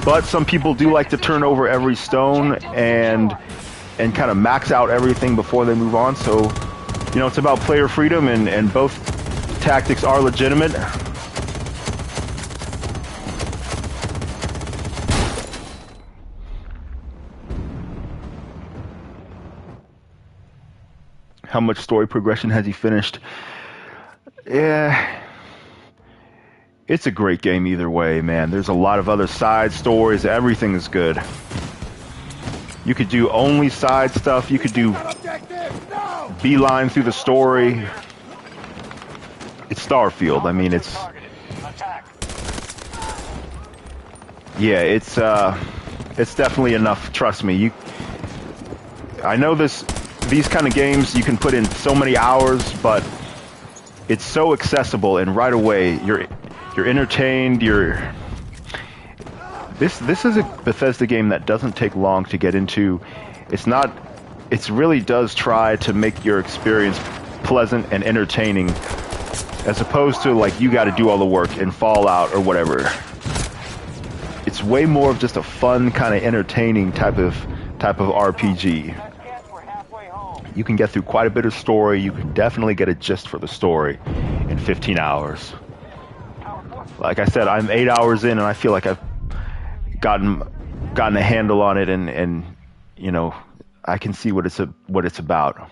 but some people do like to turn over every stone and kind of max out everything before they move on. So, you know, it's about player freedom, and both tactics are legitimate. How much story progression has he finished? Yeah. It's a great game either way, man. There's a lot of other side stories. Everything is good. You could do only side stuff. You could do beeline through the story. It's Starfield. I mean, it's... Yeah, it's definitely enough. Trust me. I know these kind of games, you can put in so many hours, but it's so accessible, and right away you're entertained. This is a Bethesda game that doesn't take long to get into. It really does try to make your experience pleasant and entertaining, as opposed to like you got to do all the work in Fallout or whatever. It's way more of just a fun, kind of entertaining type of RPG. You can get through quite a bit of story. You can definitely get a gist for the story in 15 hours. Like I said, I'm 8 hours in, and I feel like I've gotten a handle on it, and you know, I can see what it's about.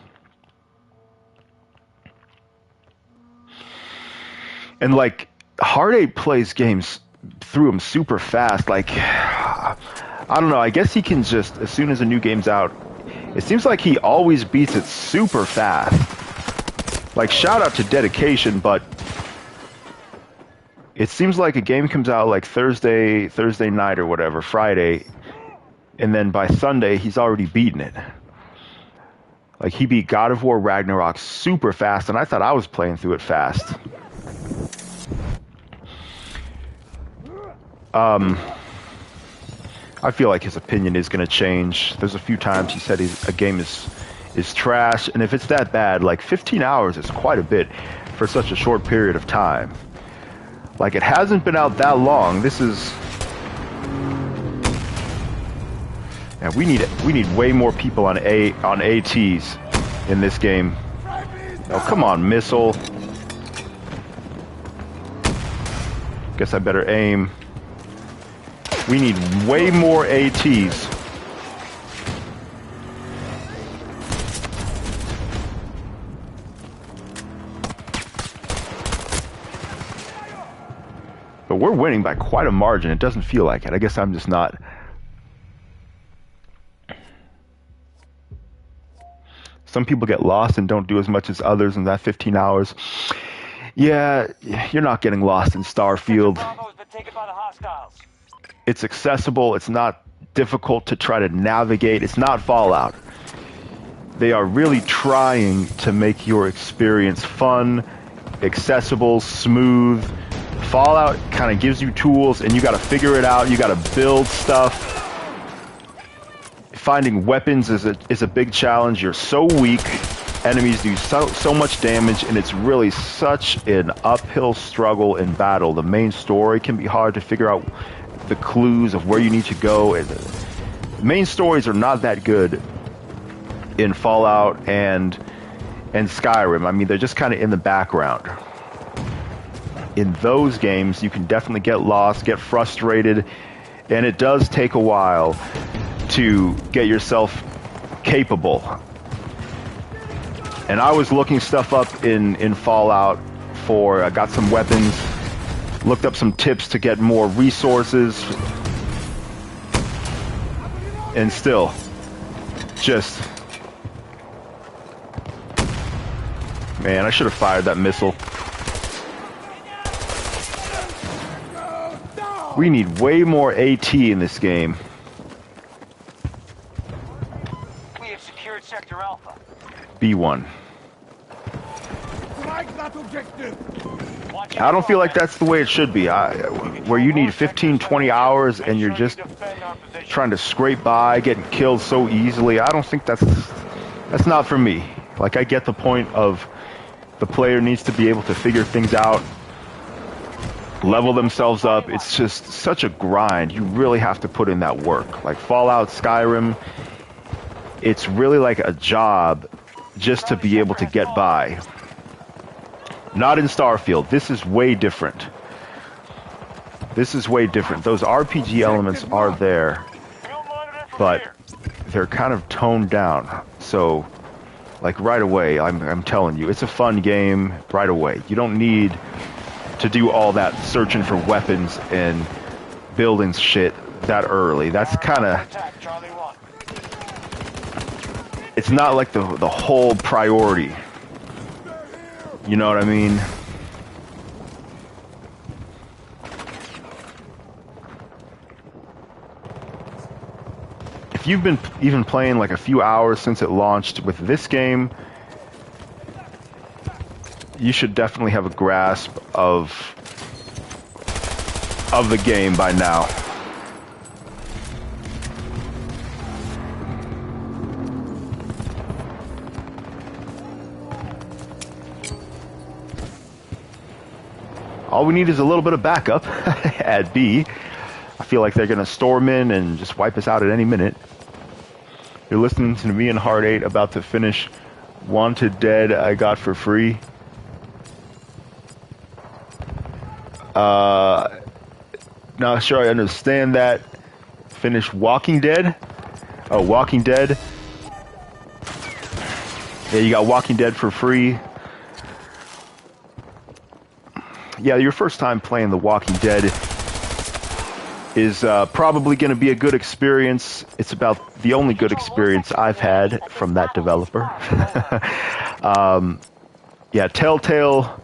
And like Hard 8 plays games through them super fast. Like, I don't know, I guess he can just, as soon as a new game's out, it seems like he always beats it super fast. Like, shout out to dedication, but it seems like a game comes out like Thursday night or whatever, Friday, and then by Sunday he's already beaten it. Like, he beat God of War Ragnarok super fast, and I thought I was playing through it fast. I feel like his opinion is going to change. There's a few times he said a game is trash, and if it's that bad, like 15 hours is quite a bit for such a short period of time. Like, it hasn't been out that long. This is... Yeah, we need way more people on ATs in this game. Oh, come on, missile. Guess I better aim. We need way more ATs. But we're winning by quite a margin. It doesn't feel like it. I guess I'm just not. Some people get lost and don't do as much as others in that 15 hours. Yeah, you're not getting lost in Starfield. It's accessible. It's not difficult to try to navigate. It's not Fallout. They are really trying to make your experience fun, accessible, smooth. Fallout kind of gives you tools, and you got to figure it out. You got to build stuff. Finding weapons is a big challenge. You're so weak. Enemies do so much damage, and it's really such an uphill struggle in battle. The main story can be hard to figure out the clues of where you need to go. And the main stories are not that good in Fallout and Skyrim. I mean, they're just kind of in the background. In those games, you can definitely get lost, get frustrated, and it does take a while to get yourself capable. And I was looking stuff up in Fallout I got some weapons, looked up some tips to get more resources, and still, just... Man, I should have fired that missile. We need way more AT in this game. We have secured Sector Alpha. B1. Strike that objective. I don't feel like that's the way it should be. Where you need 15, 20 hours and you're just trying to scrape by, getting killed so easily. I don't think that's not for me. Like, I get the point of the player needs to be able to figure things out, level themselves up. It's just such a grind. You really have to put in that work. Like Fallout, Skyrim, it's really like a job just to be able to get by. Not in Starfield. This is way different. This is way different. Those RPG elements are there, but they're kind of toned down. So Like right away. I'm telling you, it's a fun game right away. You don't need to do all that searching for weapons and building shit that early. That's kind of, Attack Charlie 1. it's not like the whole priority. You know what I mean? If you've been even playing like a few hours since it launched with this game, you should definitely have a grasp of the game by now. All we need is a little bit of backup at B. I feel like they're going to storm in and just wipe us out at any minute. You're listening to me and Hard 8 about to finish Wanted Dead I got for free. Not sure I understand that. Finish Walking Dead? Oh, Walking Dead. Yeah, you got Walking Dead for free. Yeah, your first time playing The Walking Dead is probably going to be a good experience. It's about the only good experience I've had from that developer. Yeah, Telltale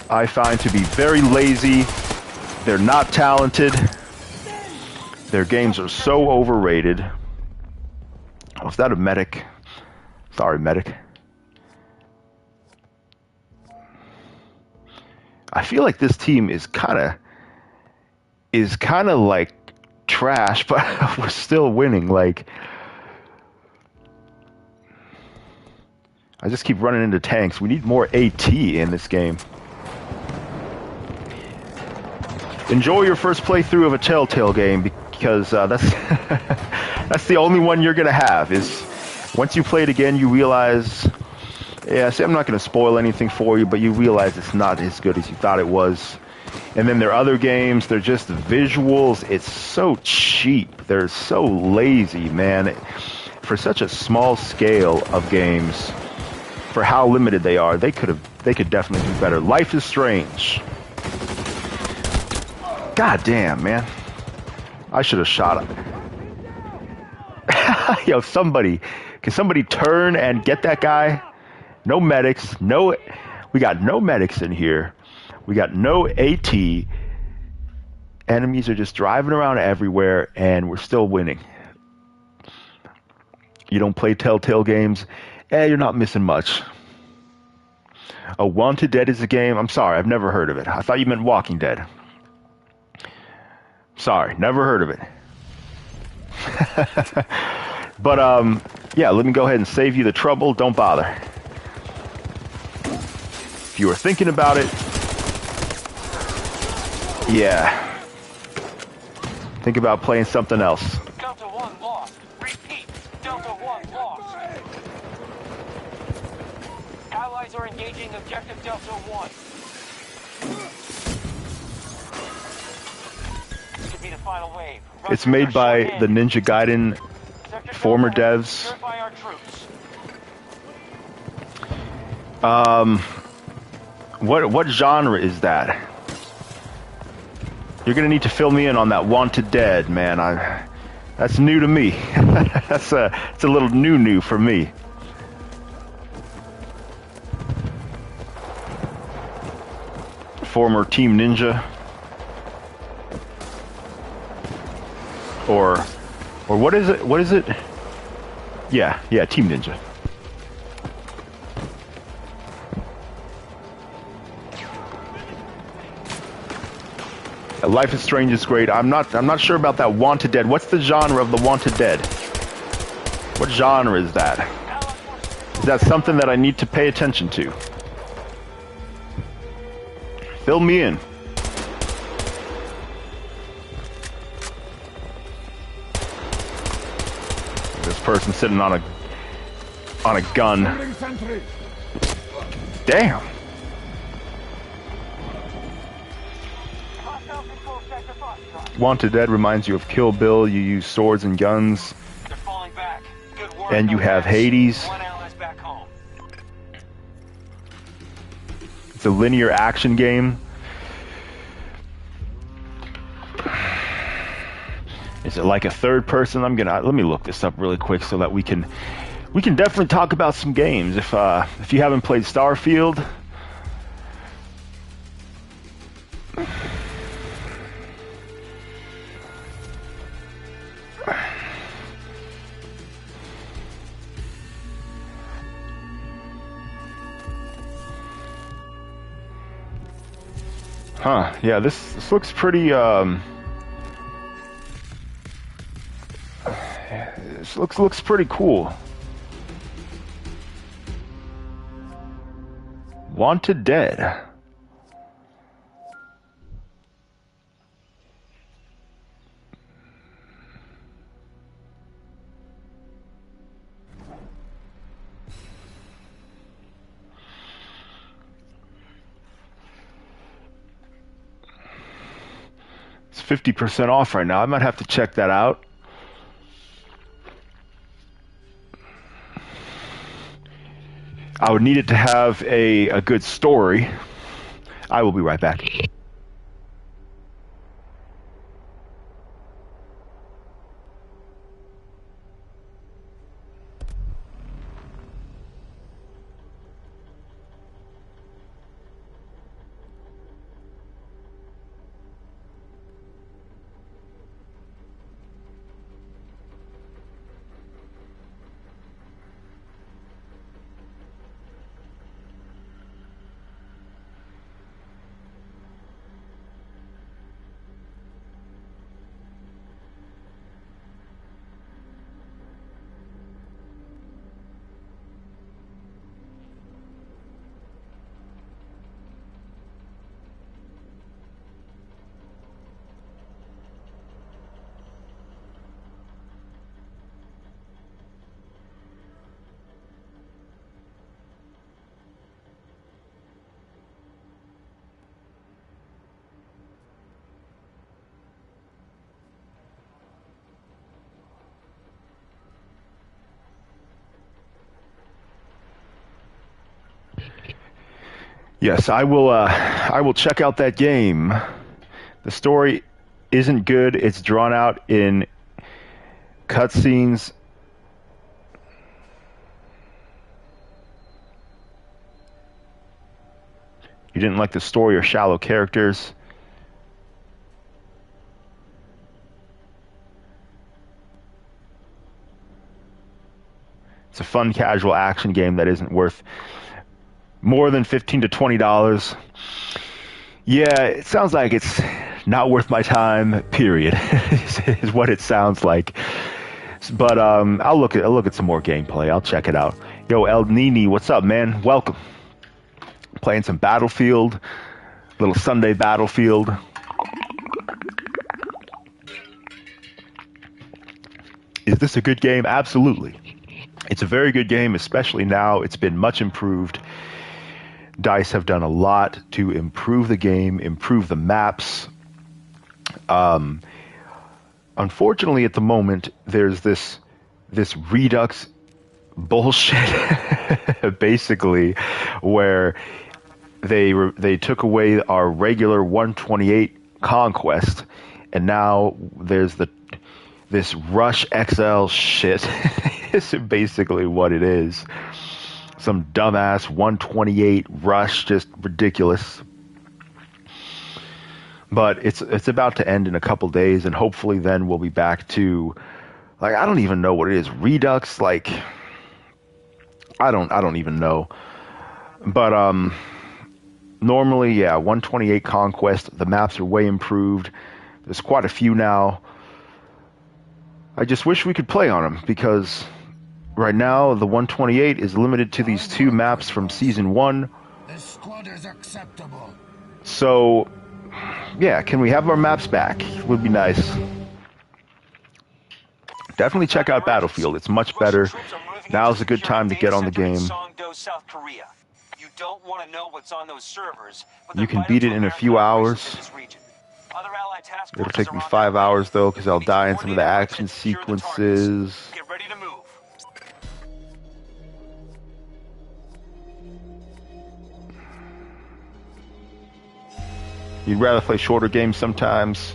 I find to be very lazy. They're not talented. Their games are so overrated. Oh, is that a medic? Sorry, medic. I feel like this team is kind of like trash, but we're still winning. Like, I just keep running into tanks. We need more AT in this game. Enjoy your first playthrough of a Telltale game, because that's that's the only one you're gonna have. Is once you play it again, you realize. Yeah, see, I'm not going to spoil anything for you, but you realize it's not as good as you thought it was. And then there are other games, they're just visuals. It's so cheap. They're so lazy, man. For such a small scale of games, for how limited they are, they could definitely do better. Life is Strange. God damn, man. I should have shot him. Yo, can somebody turn and get that guy? No medics, we got no medics in here. We got no AT. Enemies are just driving around everywhere, and we're still winning. You don't play Telltale games? You're not missing much. Oh, Wanted Dead is a game? I'm sorry, I've never heard of it. I thought you meant Walking Dead. Sorry, never heard of it. But, yeah, let me go ahead and save you the trouble. Don't bother. If you were thinking about it, yeah. Think about playing something else. Delta 1 lost. Repeat. Delta 1 lost. Allies are engaging objective Delta 1. This could be the final wave. It's made by the Ninja Gaiden former devs. Purify our troops. What genre is that? You're gonna need to fill me in on that Wanted Dead, man. That's new to me. It's a little new for me. Former Team Ninja, or what is it? What is it? Yeah, Team Ninja. Life is Strange is great. I'm not sure about that Wanted Dead. What's the genre of the Wanted Dead? What genre is that? Is that something that I need to pay attention to? Fill me in. This person sitting on a gun. Damn. Wanted Dead reminds you of Kill Bill. You use swords and guns. They're falling back. Good work. And you have Hades. One allies back home. It's a linear action game. Is it like a third person? Let me look this up really quick so that we can definitely talk about some games. If you haven't played Starfield, huh? Yeah, this looks pretty. This looks pretty cool. Wanted Dead. It's 50% off right now. I might have to check that out. I would need it to have a good story. I will be right back. Yes, I will check out that game. The story isn't good. It's drawn out in cutscenes. You didn't like the story or shallow characters. It's a fun, casual action game that isn't worth more than $15 to $20. Yeah, it sounds like it's not worth my time, period, is what it sounds like. But I'll look at some more gameplay. I'll check it out. Yo, El Nini, what's up, man? Welcome. Playing some Battlefield, little Sunday Battlefield. Is this a good game? Absolutely. It's a very good game, especially now. It's been much improved. DICE have done a lot to improve the game, improve the maps. Unfortunately, at the moment, there's this Redux bullshit, basically, where they took away our regular 128 Conquest, and now there's this Rush XL shit. It's basically what it is. Some dumbass 128 Rush, just ridiculous. But it's about to end in a couple days, and hopefully then we'll be back to, like, I don't even know what it is. Redux, like, I don't even know. But normally, yeah, 128 Conquest, the maps are way improved. There's quite a few now. I just wish we could play on them, because right now the 128 is limited to these 2 maps from Season 1. This squad is acceptable. So, yeah, can we have our maps back? Would be nice. Definitely check out Battlefield. It's much better. Now's a good time to get on the game. South Korea. You don't want to know what's on those servers, but You can beat it in a few hours. It'll take me 5 hours though, because I'll die in some of the action sequences. Get ready to move. You'd rather play shorter games sometimes.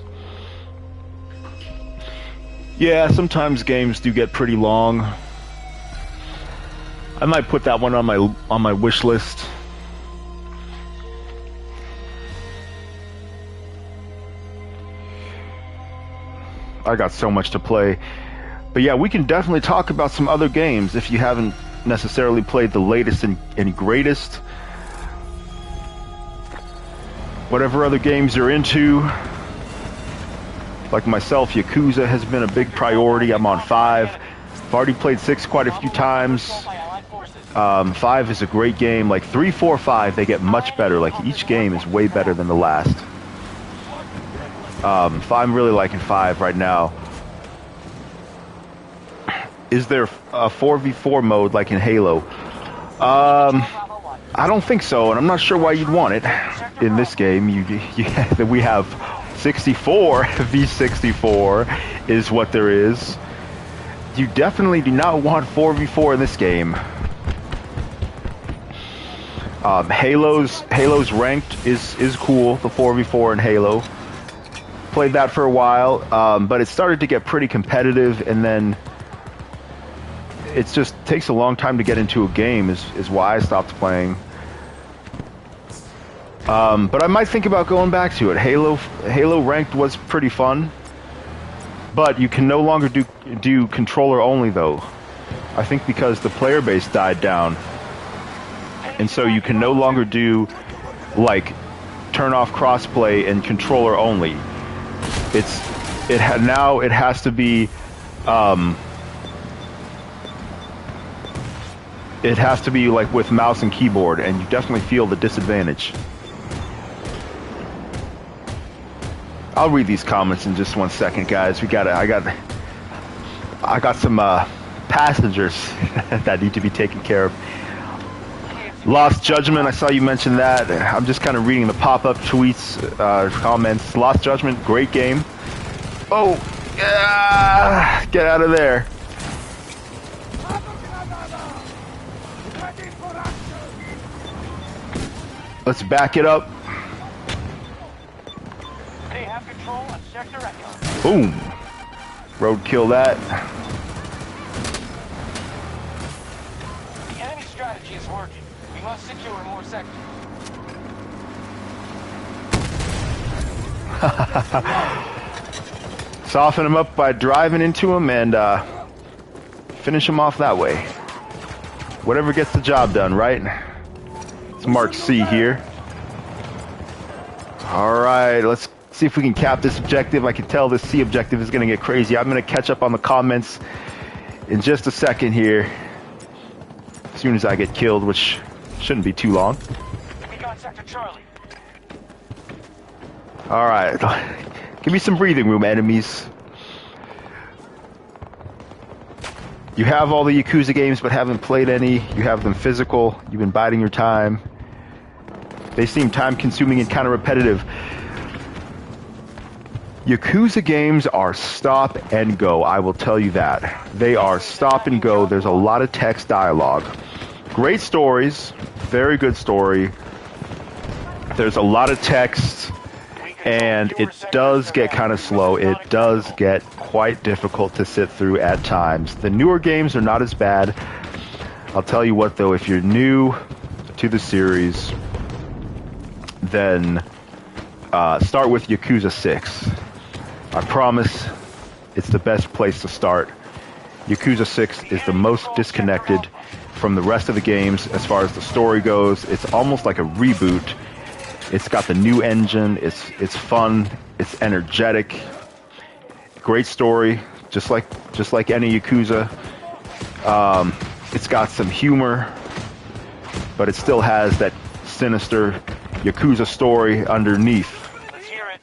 Yeah, sometimes games do get pretty long. I might put that one on my wish list. I got so much to play. But yeah, we can definitely talk about some other games if you haven't necessarily played the latest and greatest. Whatever other games you're into. Like myself, Yakuza has been a big priority. I'm on 5. I've already played 6 quite a few times. 5 is a great game. Like 3, 4, 5, they get much better. Like each game is way better than the last. I'm really liking 5 right now. Is there a 4v4 mode like in Halo? I don't think so, and I'm not sure why you'd want it in this game. We have 64 v64 is what there is. You definitely do not want 4v4 in this game. Halo's ranked is cool. The 4v4 in Halo. Played that for a while, but it started to get pretty competitive, and then it just takes a long time to get into a game. Is why I stopped playing. But I might think about going back to it. Halo ranked was pretty fun, but you can no longer do controller only though. I think because the player base died down, and so you can no longer do like turn off crossplay and controller only. Now it has to be like with mouse and keyboard, and you definitely feel the disadvantage. I'll read these comments in just 1 second, guys. I got some passengers that need to be taken care of. Lost Judgment, I saw you mention that. I'm just kind of reading the pop-up tweets, comments. Lost Judgment, great game. Oh, yeah, get out of there. Let's back it up. They have control of Sector Echo. Boom. Roadkill that. The enemy strategy is working. We must secure more sectors. Soften them up by driving into them and finish them off that way. Whatever gets the job done, right? It's Mark C here. Alright, let's see if we can cap this objective. I can tell this C objective is going to get crazy. I'm going to catch up on the comments in just a second here. As soon as I get killed, which shouldn't be too long. We got Sector Charlie. Alright. Give me some breathing room, enemies. You have all the Yakuza games but haven't played any. You have them physical. You've been biding your time. They seem time-consuming and kind of repetitive. Yakuza games are stop and go, I will tell you that. They are stop and go. There's a lot of text dialogue. Great stories. Very good story. There's a lot of text. And it does get kind of slow. It does get quite difficult to sit through at times. The newer games are not as bad. I'll tell you what, though, if you're new to the series, then start with Yakuza 6. I promise it's the best place to start. Yakuza 6 is the most disconnected from the rest of the games as far as the story goes. It's almost like a reboot. It's got the new engine. It's fun. It's energetic. Great story, just like any Yakuza. It's got some humor, but it still has that sinister Yakuza story underneath. Let's hear it.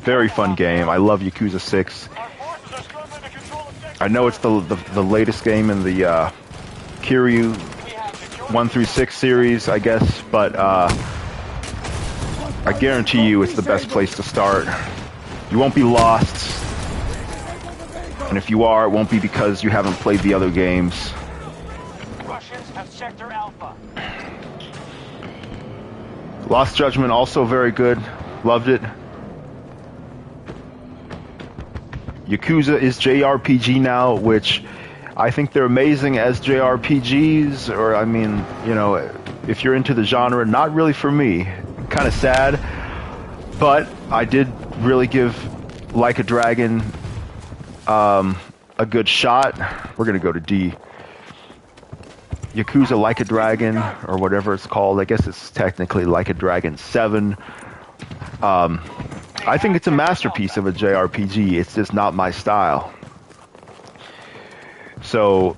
Very fun game. I love Yakuza 6. Our forces are struggling to control the sector. I know it's the latest game in the Kiryu 1 through 6 series, I guess, but I guarantee you it's the best place to start. You won't be lost. And if you are, it won't be because you haven't played the other games. Russians have Sector Alpha. Lost Judgment, also very good. Loved it. Yakuza is JRPG now, which I think they're amazing as JRPGs, or I mean, you know, if you're into the genre, not really for me. Kind of sad, but I did really give Like a Dragon a good shot. We're gonna go to D. Yakuza Like a Dragon, or whatever it's called. I guess it's technically Like a Dragon 7. I think it's a masterpiece of a JRPG. It's just not my style. So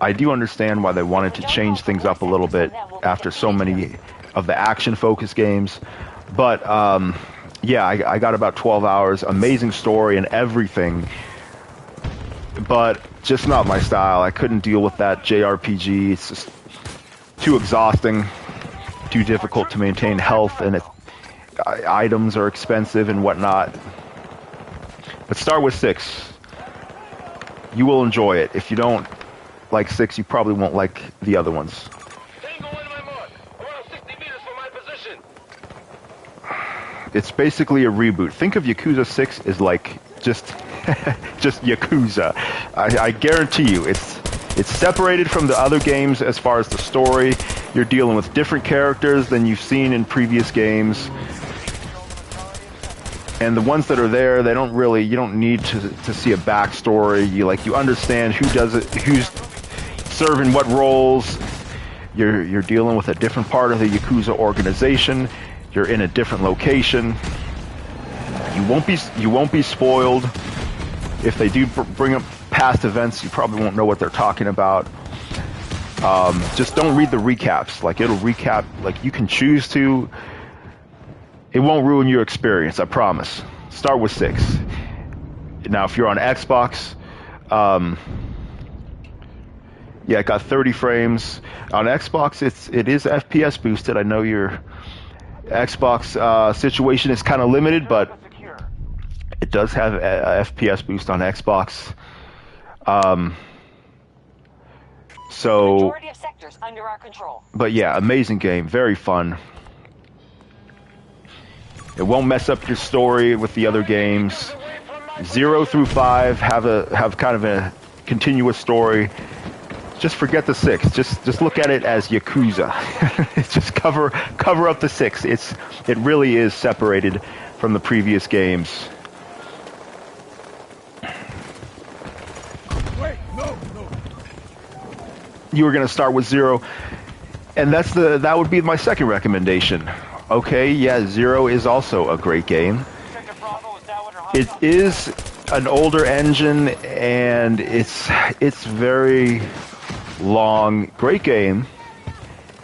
I do understand why they wanted to change things up a little bit after so many of the action-focused games. But yeah, I got about 12 hours. Amazing story and everything. But just not my style. I couldn't deal with that JRPG. It's just too exhausting, too difficult to maintain health, and items are expensive and whatnot. But start with 6. You will enjoy it. If you don't like 6, you probably won't like the other ones. It's basically a reboot. Think of Yakuza 6 as like just Yakuza. I guarantee you, it's separated from the other games as far as the story. You're dealing with different characters than you've seen in previous games. And the ones that are there, they don't really, you don't need to see a backstory. You understand who does it, who's serving what roles. You're dealing with a different part of the Yakuza organization. You're in a different location. You won't be spoiled. If they do bring up past events, you probably won't know what they're talking about. Just don't read the recaps. Like, it'll recap, like, you can choose to. It won't ruin your experience, I promise. Start with 6. Now, if you're on Xbox, yeah, it got 30 frames. On Xbox, it is FPS boosted. I know your Xbox situation is kind of limited, but it does have a FPS boost on Xbox. So, majority of sectors under our control. But yeah, amazing game, very fun. It won't mess up your story with the other games. 0 through 5 have kind of a continuous story. Just forget the 6. Just look at it as Yakuza. Just cover up the 6. It really is separated from the previous games. Wait, no. You were gonna start with 0, and that would be my second recommendation. Okay, yeah, 0 is also a great game. It is an older engine, and it's very long. Great game.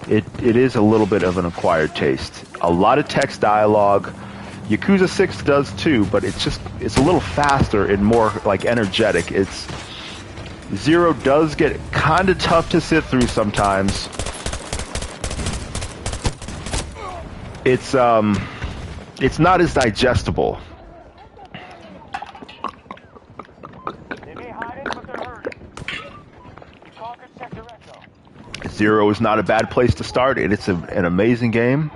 It is a little bit of an acquired taste. A lot of text dialogue. Yakuza 6 does too, but it's a little faster and more like energetic. 0 does get kind of tough to sit through sometimes. It's not as digestible. Zero is not a bad place to start, and it's an amazing game.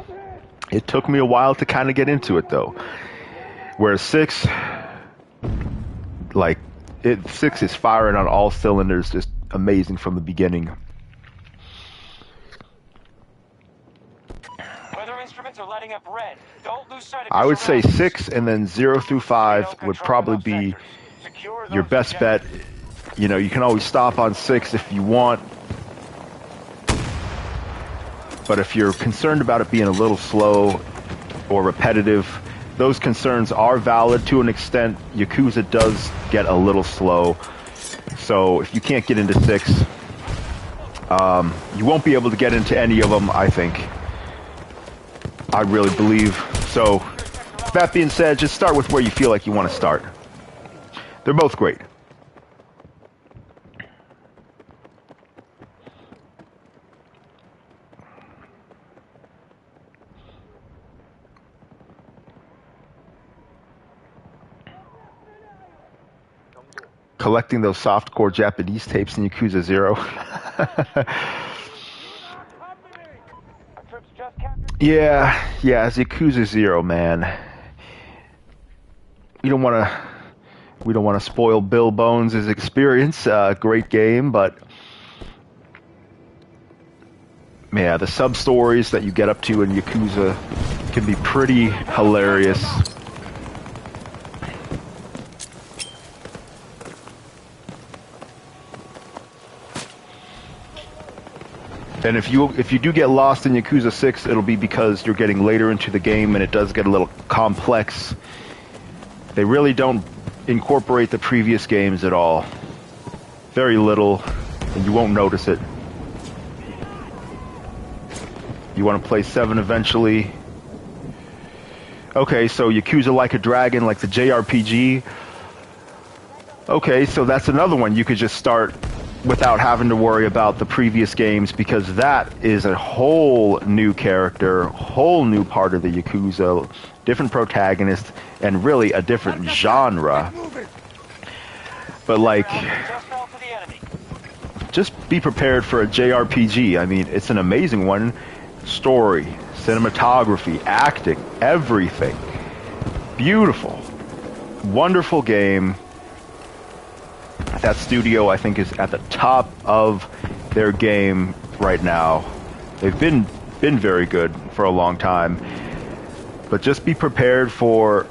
It took me a while to kind of get into it, though. Whereas 6, 6 is firing on all cylinders, just amazing from the beginning. Weather instruments are lighting up red. Don't lose sight of I would say surroundings. 6, and then 0 through 5 would probably be your best bet. You know, you can always stop on 6 if you want. But if you're concerned about it being a little slow or repetitive, those concerns are valid to an extent. Yakuza does get a little slow. So if you can't get into 6, you won't be able to get into any of them, I think. I really believe. So, that being said, just start with where you feel like you want to start. They're both great. Collecting those softcore Japanese tapes in Yakuza 0. Yeah, it's Yakuza 0, man. we don't want to spoil Bill Bones' experience. Great game, but yeah, the sub stories that you get up to in Yakuza can be pretty hilarious. And if you do get lost in Yakuza 6, it'll be because you're getting later into the game and it does get a little complex. They really don't incorporate the previous games at all. Very little, and you won't notice it. You want to play 7 eventually. Okay, so Yakuza Like a Dragon, like the JRPG. Okay, so that's another one you could just start without having to worry about the previous games, because that is a whole new character, whole new part of the Yakuza, different protagonist, and really a different genre. But like, just be prepared for a JRPG. I mean, it's an amazing one. Story, cinematography, acting, everything. Beautiful. Wonderful game. That studio, I think, is at the top of their game right now. They've been very good for a long time. But just be prepared for...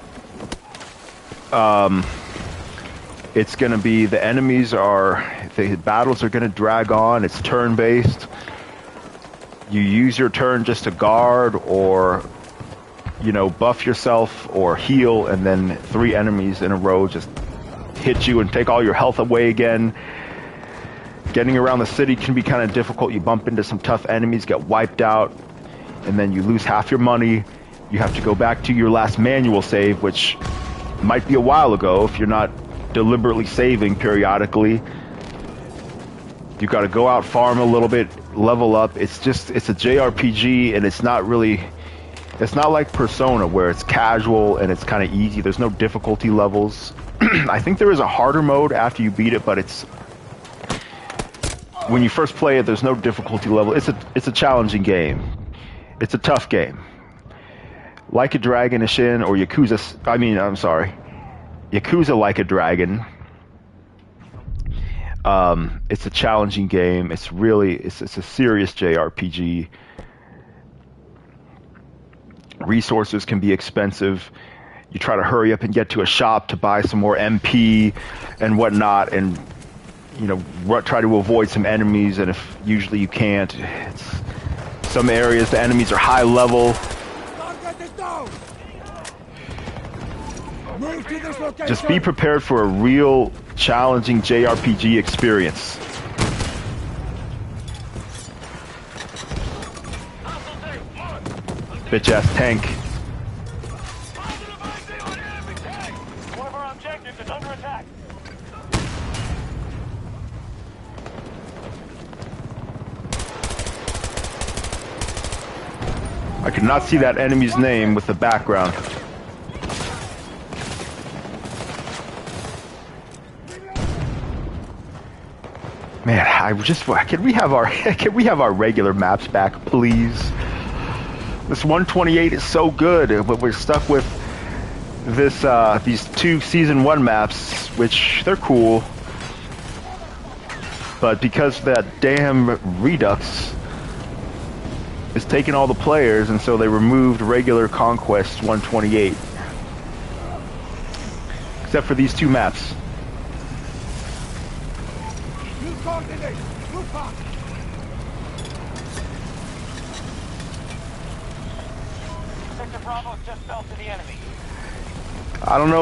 it's going to be... The enemies are... The battles are going to drag on. It's turn-based. You use your turn just to guard or, you know, buff yourself or heal, and then 3 enemies in a row just hit you and take all your health away again. Getting around the city can be kind of difficult. You bump into some tough enemies, get wiped out, and then you lose half your money. You have to go back to your last manual save, which might be a while ago if you're not deliberately saving periodically. You got to go out, farm a little bit, level up. It's a JRPG, and it's not like Persona where it's casual and it's kind of easy. There's no difficulty levels. I think there is a harder mode after you beat it, but it's when you first play it, there's no difficulty level. It's a challenging game. It's a tough game. Like a Dragon Ishin or Yakuza Like a Dragon. It's a challenging game. It's a serious JRPG. Resources can be expensive. You try to hurry up and get to a shop to buy some more MP and whatnot, and you know, try to avoid some enemies. And if usually you can't, some areas the enemies are high level. Just be prepared for a real challenging JRPG experience. Bitch ass tank. One of our objectives is under attack. I could not see that enemy's name with the background. Man, can we have our regular maps back, please? This 128 is so good, but we're stuck with this these 2 season 1 maps, which they're cool. But because that damn Redux is taking all the players, and so they removed regular Conquest 128. Except for these 2 maps. Sector Bravo just fell to the enemy. I don't know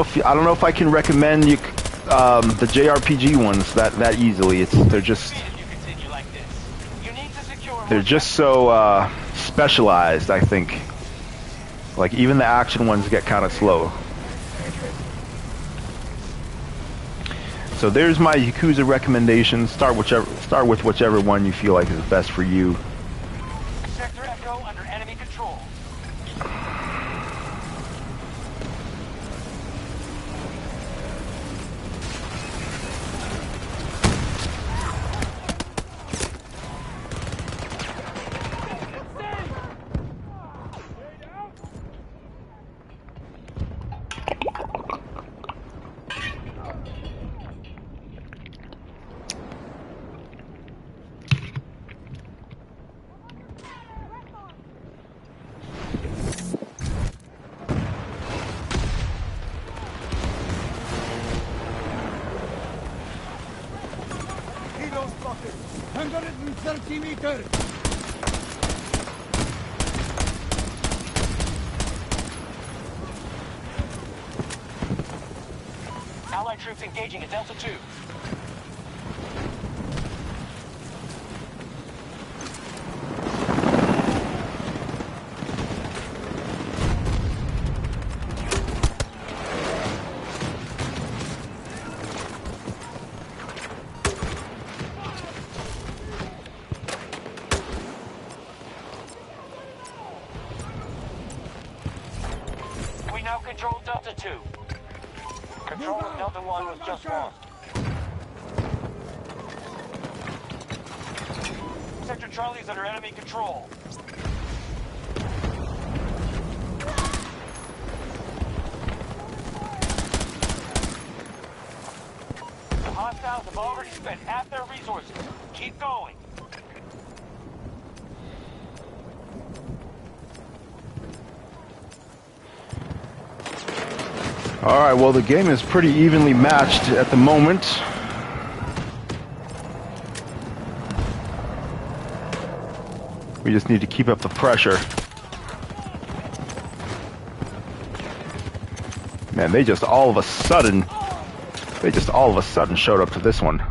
if I can recommend you the JRPG ones that easily. They're just so specialized, I think. Like even the action ones get kind of slow. So there's my Yakuza recommendations. Start with whichever one you feel like is best for you. Sector Echo under enemy control. 30 meters! Allied troops engaging at Delta 2. We now control Delta 2. Control of Delta 1 was just lost. Sector Charlie is under enemy control. The hostiles have already spent half their resources. Keep going. All right, well, the game is pretty evenly matched at the moment. We just need to keep up the pressure. Man, they just all of a sudden showed up to this one.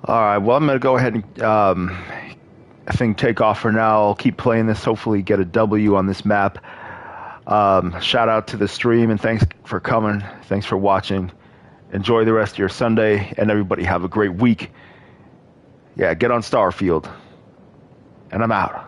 All right, well, I'm going to go ahead and I think take off for now. I'll keep playing this, hopefully get a W on this map. Shout out to the stream, and thanks for coming. Thanks for watching. Enjoy the rest of your Sunday, and everybody have a great week. Yeah, get on Starfield. And I'm out.